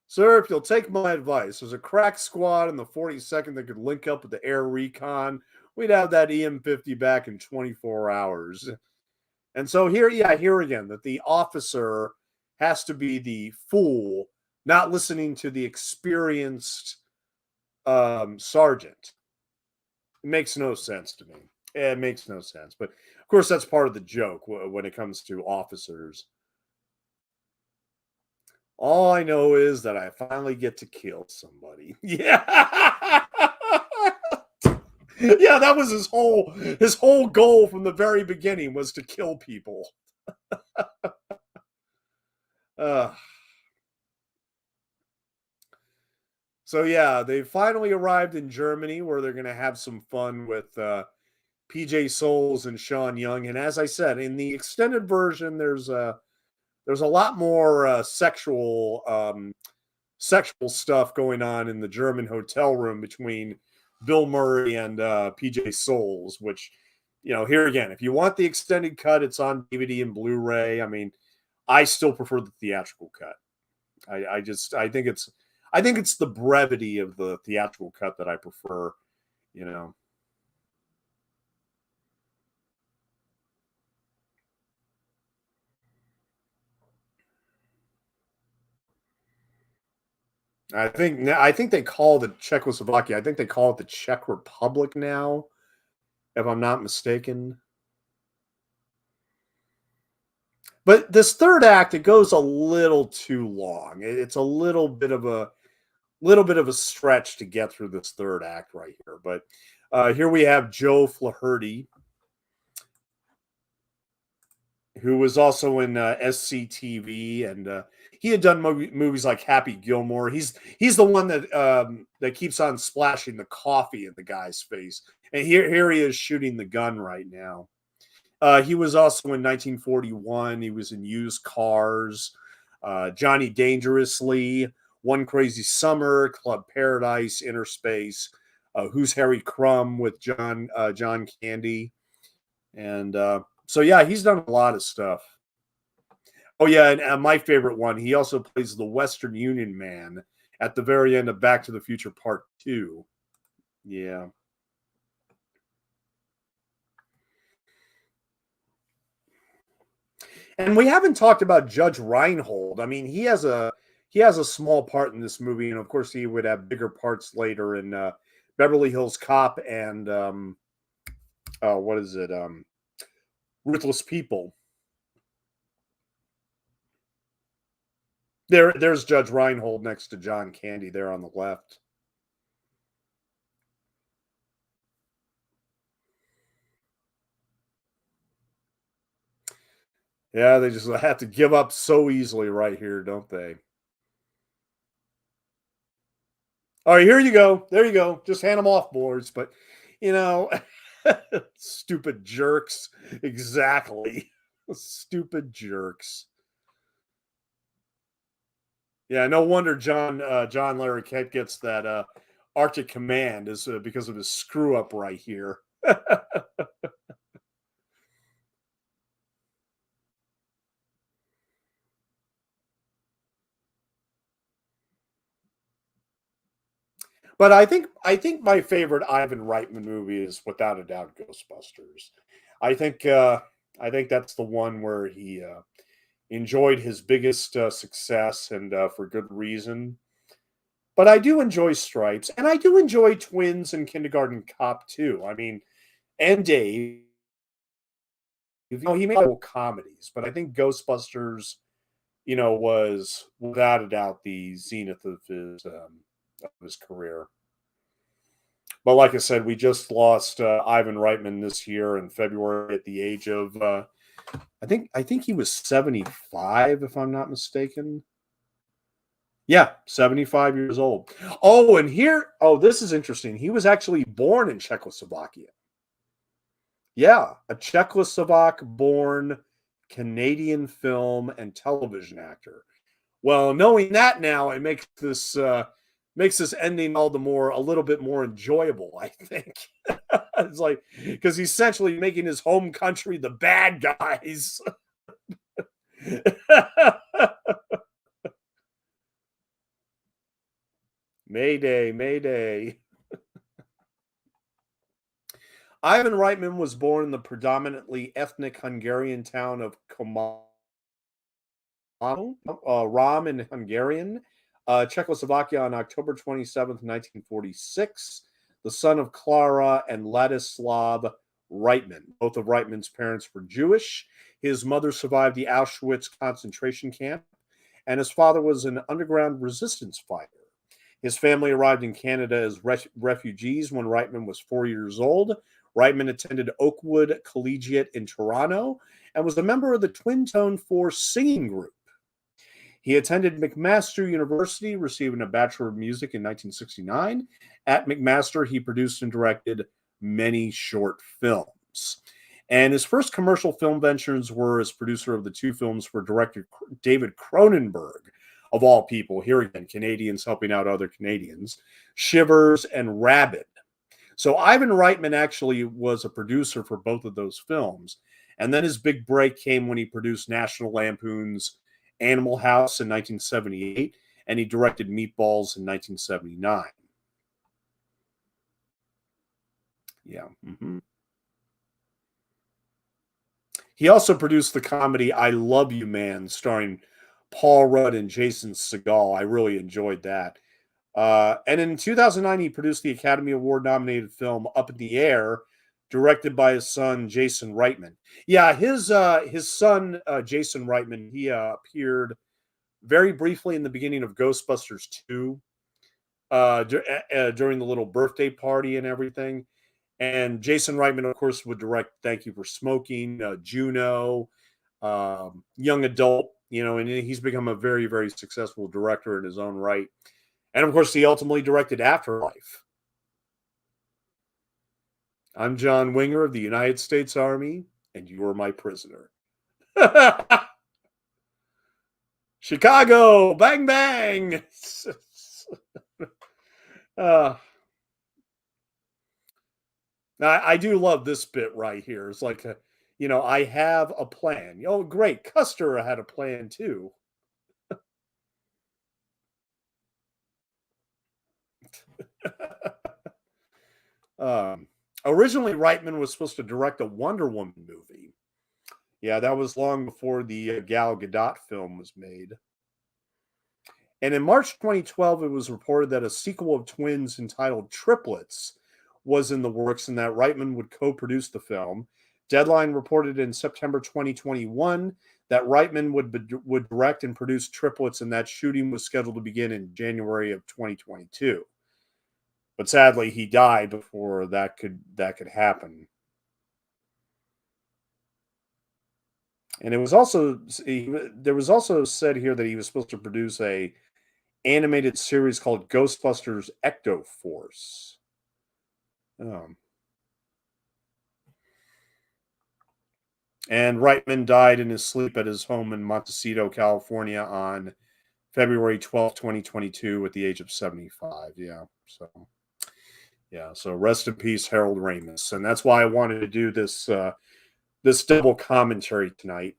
Sir, if you'll take my advice, there's a crack squad in the 42nd that could link up with the air recon. We'd have that EM-50 back in 24 hours. And so here, yeah, here again, that the officer has to be the fool, not listening to the experienced sergeant. It makes no sense to me. It makes no sense. But of course, that's part of the joke when it comes to officers. All I know is that I finally get to kill somebody. Yeah. Yeah, that was his whole goal from the very beginning was to kill people. Uh, so yeah, they finally arrived in Germany where they're going to have some fun with PJ Souls and Sean Young. And as I said, in the extended version, there's a lot more sexual stuff going on in the German hotel room between Bill Murray and PJ Souls, which, here again, if you want the extended cut, it's on DVD and Blu-ray. I mean, I still prefer the theatrical cut. I think it's the brevity of the theatrical cut that I prefer, you know. I think they call the Czechoslovakia. I think they call it the Czech Republic now, if I'm not mistaken. But this third act, it goes a little too long. It's a little bit of a stretch to get through this third act right here. But here we have Joe Flaherty, who was also in SCTV, and he had done movies like Happy Gilmore. He's the one that keeps on splashing the coffee in the guy's face, and here he is shooting the gun right now. He was also in 1941. He was in Used Cars, Johnny Dangerously, One Crazy Summer, Club Paradise, Inner Space, Who's Harry Crumb with John Candy, and so yeah, he's done a lot of stuff. Oh yeah, and my favorite one, he also plays the Western Union Man at the very end of Back to the Future Part 2. Yeah. And we haven't talked about Judge Reinhold. I mean, he has a small part in this movie, and of course, he would have bigger parts later in Beverly Hills Cop and what is it? Ruthless People. There's Judge Reinhold next to John Candy there on the left. Yeah, they just have to give up so easily right here, don't they? All right, here you go. There you go. Just hand them off, boards. But you know, stupid jerks. Exactly. Stupid jerks. Yeah, no wonder John Larroquette gets that Arctic Command is because of his screw up right here. But I think my favorite Ivan Reitman movie is without a doubt Ghostbusters. I think uh, I think that's the one where he enjoyed his biggest success, and for good reason. But I do enjoy Stripes, and I do enjoy Twins and Kindergarten Cop too. I mean, and Dave. He made whole comedies, but I think Ghostbusters, was without a doubt the zenith of his career. But like I said, we just lost Ivan Reitman this year in February at the age of I think he was 75, if I'm not mistaken. Yeah, 75 years old. This is interesting. He was actually born in Czechoslovakia. Yeah, a Czechoslovak born Canadian film and television actor. Well, knowing that now, it makes this ending all the more a little bit more enjoyable, I think. It's like because he's essentially making his home country the bad guys. Mayday, Mayday. Ivan Reitman was born in the predominantly ethnic Hungarian town of Komano, Ram in Hungarian, Czechoslovakia on October 27th, 1946. The son of Clara and Ladislav Reitman. Both of Reitman's parents were Jewish. His mother survived the Auschwitz concentration camp, and his father was an underground resistance fighter. His family arrived in Canada as refugees when Reitman was 4 years old. Reitman attended Oakwood Collegiate in Toronto and was a member of the Twin Tone Four singing group. He attended McMaster University, receiving a Bachelor of Music in 1969. At McMaster, he produced and directed many short films. And his first commercial film ventures were as producer of the two films for director David Cronenberg, of all people, here again, Canadians helping out other Canadians, Shivers and Rabid. So Ivan Reitman actually was a producer for both of those films. And then his big break came when he produced National Lampoon's Animal House in 1978, and he directed Meatballs in 1979. Yeah. Mm-hmm. He also produced the comedy I Love You Man, starring Paul Rudd and Jason Segel. I really enjoyed that. And in 2009, he produced the Academy Award nominated film Up in the Air, directed by his son, Jason Reitman. Yeah, his son, Jason Reitman, he appeared very briefly in the beginning of Ghostbusters 2 during the little birthday party and everything. And Jason Reitman, of course, would direct Thank You for Smoking, Juno, young adult, and he's become a very, very successful director in his own right. And of course, he ultimately directed Afterlife. I'm John Winger of the United States Army, and you are my prisoner. Chicago, bang, bang. uh, I do love this bit right here. It's like, I have a plan. Oh, great. Custer had a plan too. um, Originally, Reitman was supposed to direct a Wonder Woman movie. Yeah, that was long before the Gal Gadot film was made. And in March 2012, it was reported that a sequel of Twins entitled Triplets was in the works and that Reitman would co produce the film. Deadline reported in September 2021 that Reitman would direct and produce Triplets, and that shooting was scheduled to begin in January of 2022. But sadly, he died before that could happen. And it was also there was also said here that he was supposed to produce a animated series called Ghostbusters Ecto Force. And Reitman died in his sleep at his home in Montecito, California on February 12th, 2022 at the age of 75. So rest in peace, Harold Ramis. And that's why I wanted to do this this double commentary tonight.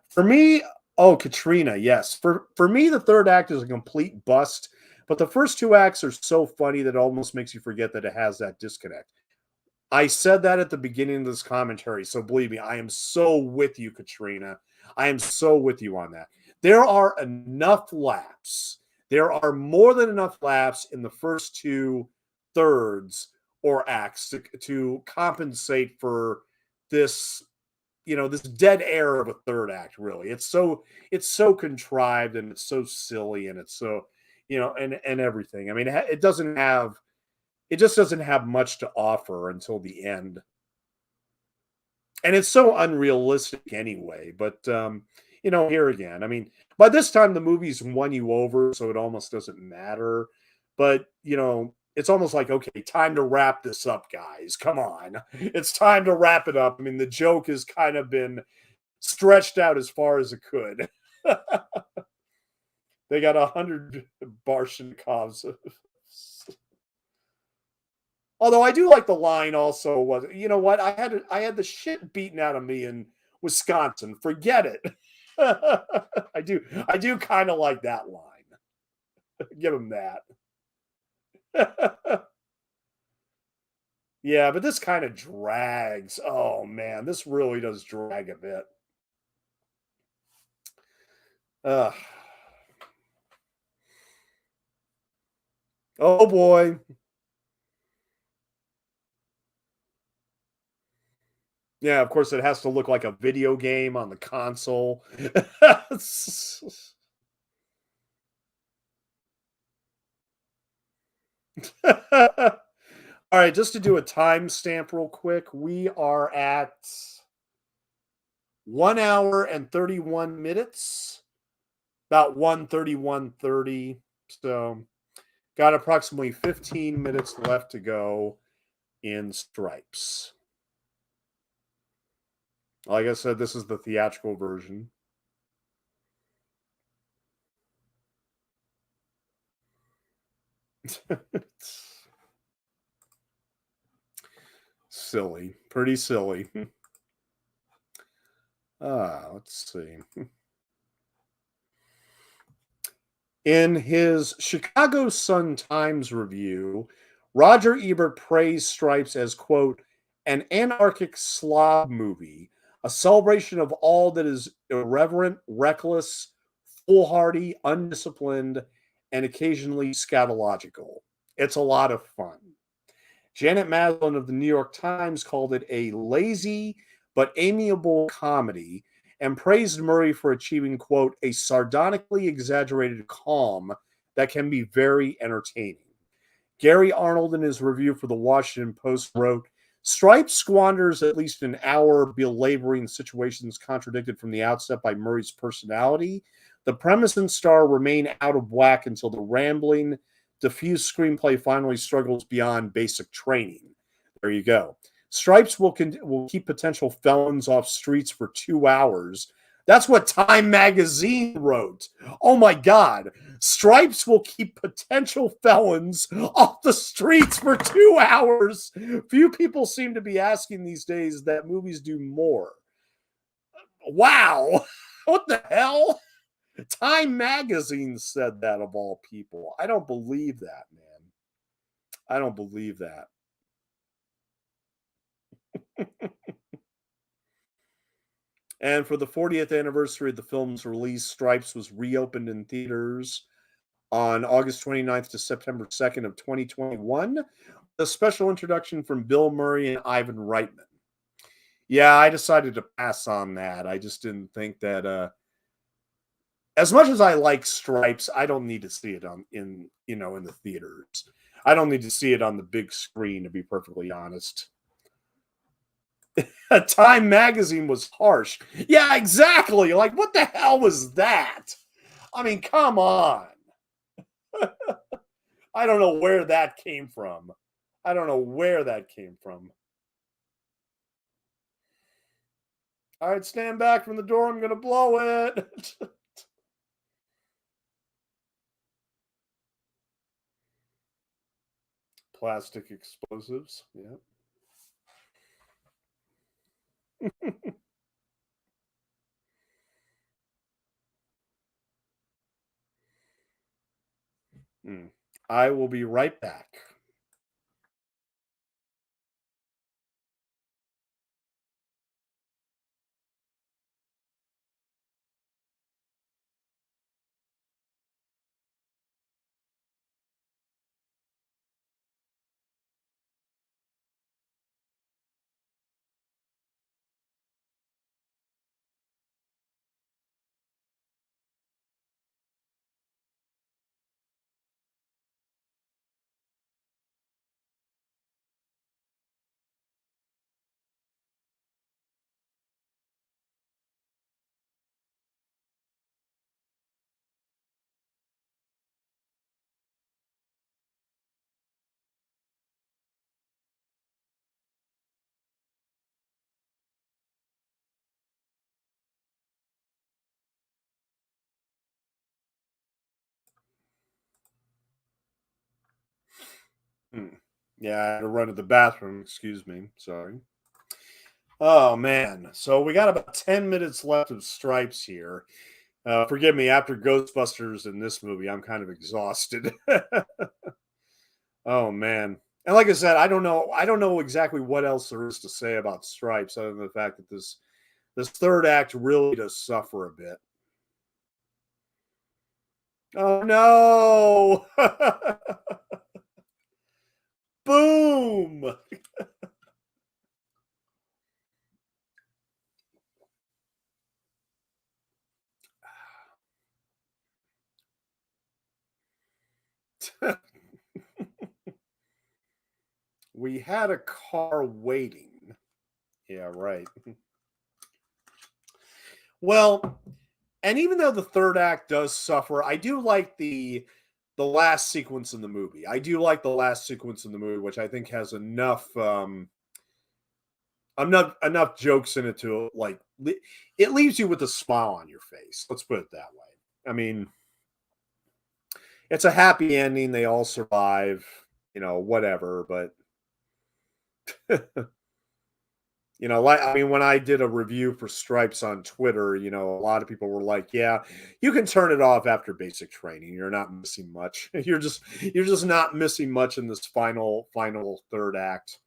For me, Katrina, yes. For me, the third act is a complete bust, but the first two acts are so funny that it almost makes you forget that it has that disconnect. I said that at the beginning of this commentary, so believe me, I am so with you, Katrina. I am so with you on that. There are enough laughs. There are more than enough laughs in the first two thirds or acts to compensate for this, this dead air of a third act. Really, it's so contrived and it's so silly and it's so, and everything. I mean, it just doesn't have much to offer until the end. And it's so unrealistic anyway. But, here again, I mean, by this time the movie's won you over, so it almost doesn't matter. But, it's almost like, okay, time to wrap this up, guys. Come on. It's time to wrap it up. I mean, the joke has kind of been stretched out as far as it could. They got 100 Barshikovs. Although I do like the line also was, you know what? I had the shit beaten out of me in Wisconsin. Forget it. I do kind of like that line. Give him that. Yeah, but this kind of drags. Oh man, this really does drag a bit. Uh, oh boy. Yeah, of course it has to look like a video game on the console. All right, just to do a timestamp real quick, we are at 1 hour and 31 minutes, about 1:31:30. So, got approximately 15 minutes left to go in Stripes. Like I said, this is the theatrical version. Silly, pretty silly. Let's see. In his Chicago Sun-Times review, Roger Ebert praised Stripes as, quote, an anarchic slob movie, a celebration of all that is irreverent, reckless, foolhardy, undisciplined, and occasionally scatological. It's a lot of fun. Janet Maslin of the New York Times called it a lazy but amiable comedy and praised Murray for achieving, quote, a sardonically exaggerated calm that can be very entertaining. Gary Arnold, in his review for the Washington Post, wrote, Stripes squanders at least an hour belaboring situations contradicted from the outset by Murray's personality. The premise and star remain out of whack until the rambling, diffuse screenplay finally struggles beyond basic training. There you go. Stripes will keep potential felons off streets for 2 hours. That's what Time Magazine wrote. Oh my God. Stripes will keep potential felons off the streets for 2 hours. Few people seem to be asking these days that movies do more. Wow. What the hell? Time Magazine said that of all people. I don't believe that, man. I don't believe that. And for the 40th anniversary of the film's release, Stripes was reopened in theaters on August 29th to September 2nd of 2021. A special introduction from Bill Murray and Ivan Reitman. Yeah, I decided to pass on that. I just didn't think that as much as I like Stripes, I don't need to see it in the theaters. I don't need to see it on the big screen, to be perfectly honest. Time Magazine was harsh. Yeah, exactly. Like, what the hell was that? I mean, come on. I don't know where that came from. I don't know where that came from. All right, stand back from the door. I'm going to blow it. Plastic explosives. Yeah. I will be right back. Yeah, I had to run to the bathroom. Excuse me. Sorry. Oh, man. So we got about 10 minutes left of Stripes here. Forgive me, after Ghostbusters in this movie, I'm kind of exhausted. Oh, man. And like I said, I don't know exactly what else there is to say about Stripes other than the fact that this third act really does suffer a bit. Oh no! Boom! We had a car waiting. Yeah, right. Well, and even though the third act does suffer, I do like the last sequence in the movie. I do like the last sequence in the movie, which I think has enough jokes in it to it leaves you with a smile on your face. Let's put it that way. I mean, it's a happy ending. They all survive, whatever. But like I mean, when I did a review for Stripes on Twitter, a lot of people were like, "Yeah, you can turn it off after basic training. You're not missing much. You're just not missing much in this final third act."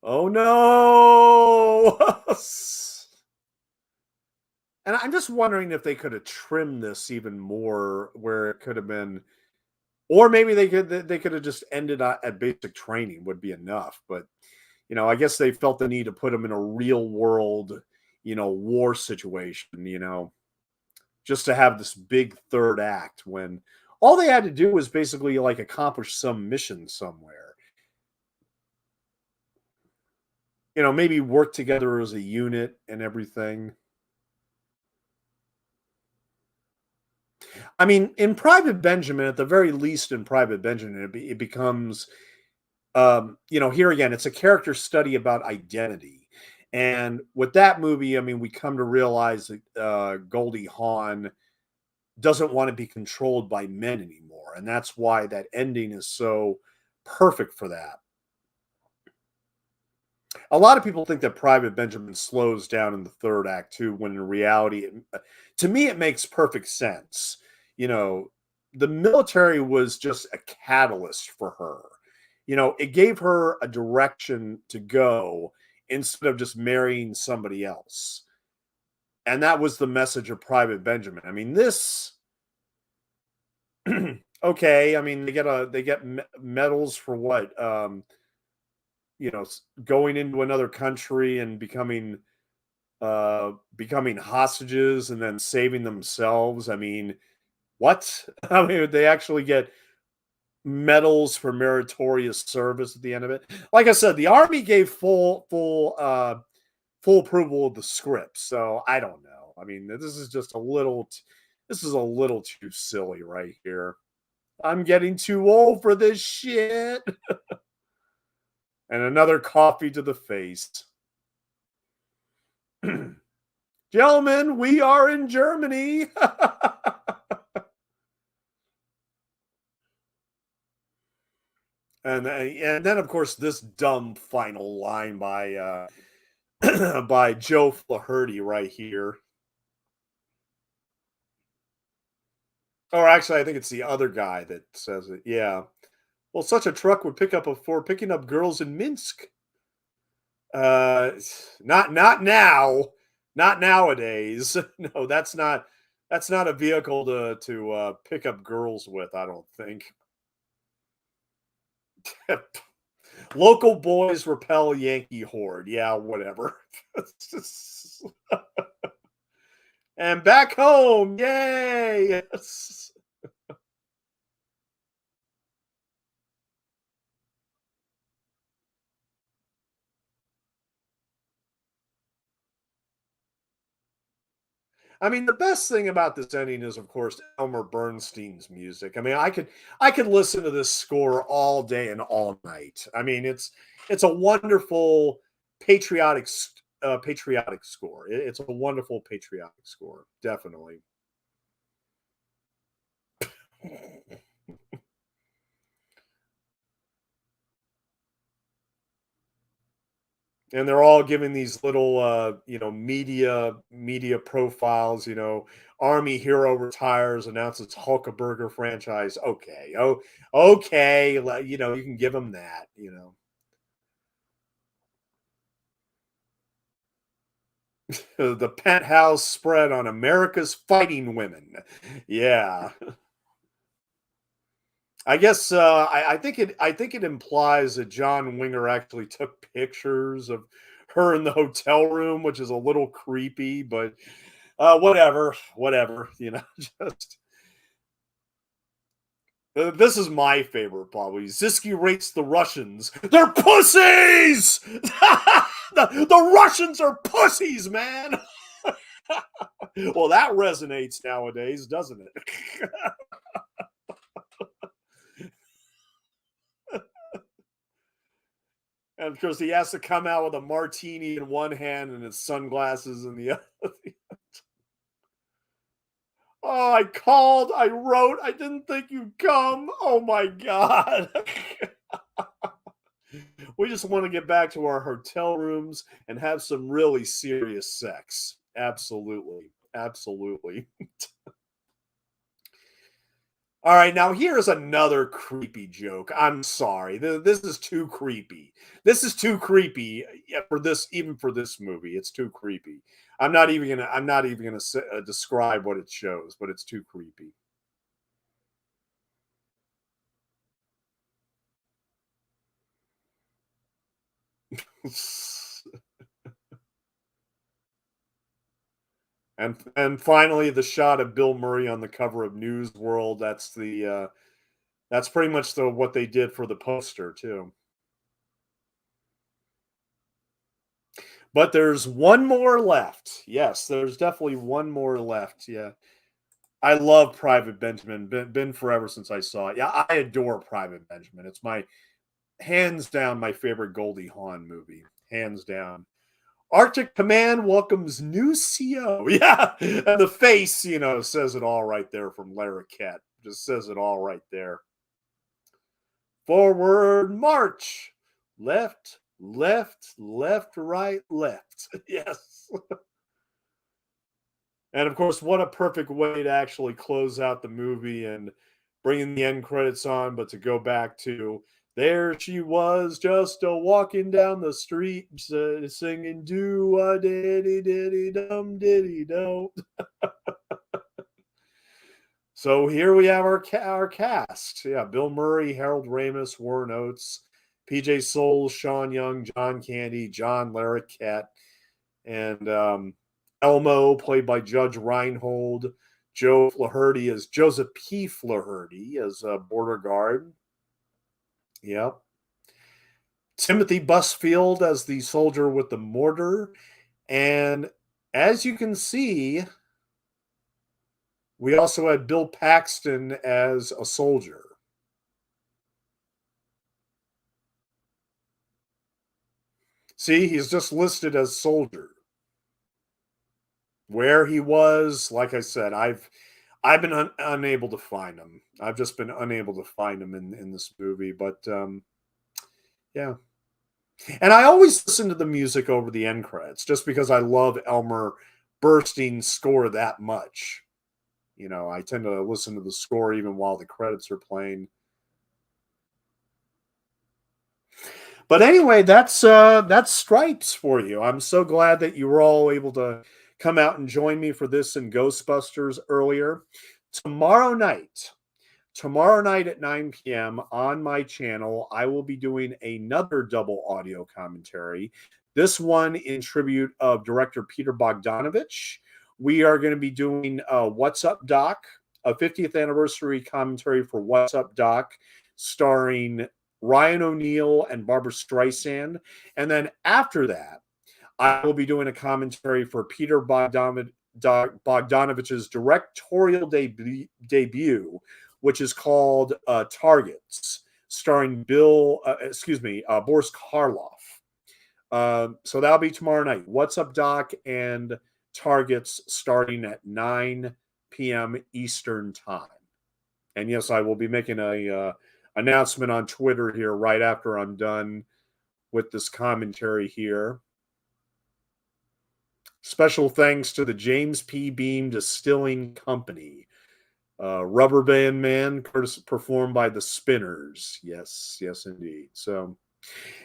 Oh no! And I'm just wondering if they could have trimmed this even more, where it could have been, or maybe they could have just ended at basic training would be enough. But I guess they felt the need to put him in a real world, war situation, just to have this big third act when all they had to do was basically like accomplish some mission somewhere. Maybe work together as a unit and everything. I mean, in Private Benjamin, at the very least, in Private Benjamin, it becomes, here again, it's a character study about identity. And with that movie, I mean, we come to realize that Goldie Hawn doesn't want to be controlled by men anymore. And that's why that ending is so perfect for that. A lot of people think that Private Benjamin slows down in the third act too, when in reality, to me, it makes perfect sense. You know, the military was just a catalyst for her. It gave her a direction to go instead of just marrying somebody else. And that was the message of Private Benjamin. I mean, this okay. I mean, they get medals for what? Going into another country and becoming hostages and then saving themselves. I mean, what? I mean, they actually get medals for meritorious service at the end of it. Like I said, the army gave full approval of the script, so I don't know. I mean, this is a little too silly right here. I'm getting too old for this shit. And another coffee to the face. Gentlemen, we are in Germany. And then of course this dumb final line by by Joe Flaherty right here. Or actually, I think it's the other guy that says it. Yeah. Well, such a truck would pick up for picking up girls in Minsk. Uh, not now, not nowadays. No, that's not a vehicle to pick up girls with. I don't think. Local boys repel Yankee horde. Yeah, whatever. It's just- and back home, yay! Yes. I mean, the best thing about this ending is, of course, Elmer Bernstein's music. I mean, I could listen to this score all day and all night. I mean, it's a wonderful patriotic score. It's a wonderful patriotic score, definitely. And they're all giving these little media profiles. Army hero retires, announces Hulkaburger franchise. Okay, okay, you can give them that. The penthouse spread on America's fighting women. Yeah, I guess I think it implies that John Winger actually took pictures of her in the hotel room, which is a little creepy, but whatever. Just this is my favorite probably. Ziski rates the Russians. They're pussies. The Russians are pussies, man. Well, that resonates nowadays, doesn't it? And of course, he has to come out with a martini in one hand and his sunglasses in the other. Oh, I called, I wrote, I didn't think you'd come. Oh my God. We just want to get back to our hotel rooms and have some really serious sex. Absolutely. Absolutely. All right, now here's another creepy joke. I'm sorry. This is too creepy. This is too creepy even for this movie. It's too creepy. I'm not even gonna describe what it shows, but it's too creepy. And finally, the shot of Bill Murray on the cover of News World. That's pretty much what they did for the poster too. But there's one more left. Yes, there's definitely one more left. Yeah. I love Private Benjamin. Been forever since I saw it. Yeah, I adore Private Benjamin. It's my hands down my favorite Goldie Hawn movie. Hands down. Arctic Command welcomes new CO. Yeah. And the face, says it all right there from Larroquette. Just says it all right there. Forward march. Left, left, left, right, left. Yes. And of course, what a perfect way to actually close out the movie and bringing the end credits on, but to go back to there she was just a walking down the street singing do a diddy diddy dum diddy do. So here we have our cast. Yeah, Bill Murray, Harold Ramis, Warren Oates, PJ Souls, Sean Young, John Candy, John Larroquette, and Elmo, played by Judge Reinhold. Joe Flaherty as Joseph P. Flaherty as a border guard. Yep. Timothy Busfield as the soldier with the mortar. And as you can see, we also had Bill Paxton as a soldier. See, he's just listed as soldier. Where he was, like I said, I've been unable to find him. I've just been unable to find him in this movie. But yeah. And I always listen to the music over the end credits just because I love Elmer Bernstein's score that much. I tend to listen to the score even while the credits are playing. But anyway, that's Stripes for you. I'm so glad that you were all able to come out and join me for this and Ghostbusters earlier. Tomorrow night at 9 p.m. on my channel, I will be doing another double audio commentary. This one in tribute of director Peter Bogdanovich. We are going to be doing What's Up, Doc, a 50th anniversary commentary for What's Up, Doc, starring Ryan O'Neal and Barbara Streisand. And then after that, I will be doing a commentary for Peter Bogdanovich's directorial debut, which is called Targets, starring Boris Karloff. So that'll be tomorrow night. What's Up, Doc, and Targets starting at 9 p.m. Eastern Time. And yes, I will be making a announcement on Twitter here right after I'm done with this commentary here. Special thanks to the James P. Beam Distilling Company. Rubber Band Man, performed by the Spinners. Yes, indeed. So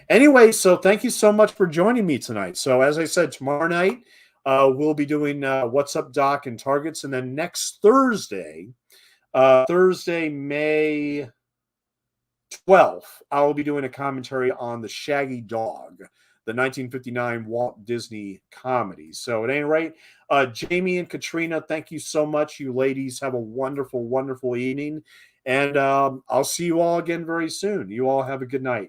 anyway, so thank you so much for joining me tonight. So as I said, tomorrow night, we'll be doing What's Up, Doc, and Targets. And then next Thursday, May 12th, I will be doing a commentary on the Shaggy Dog, the 1959 Walt Disney comedy. So at any rate, Jamie and Katrina, thank you so much. You ladies have a wonderful, wonderful evening. And I'll see you all again very soon. You all have a good night.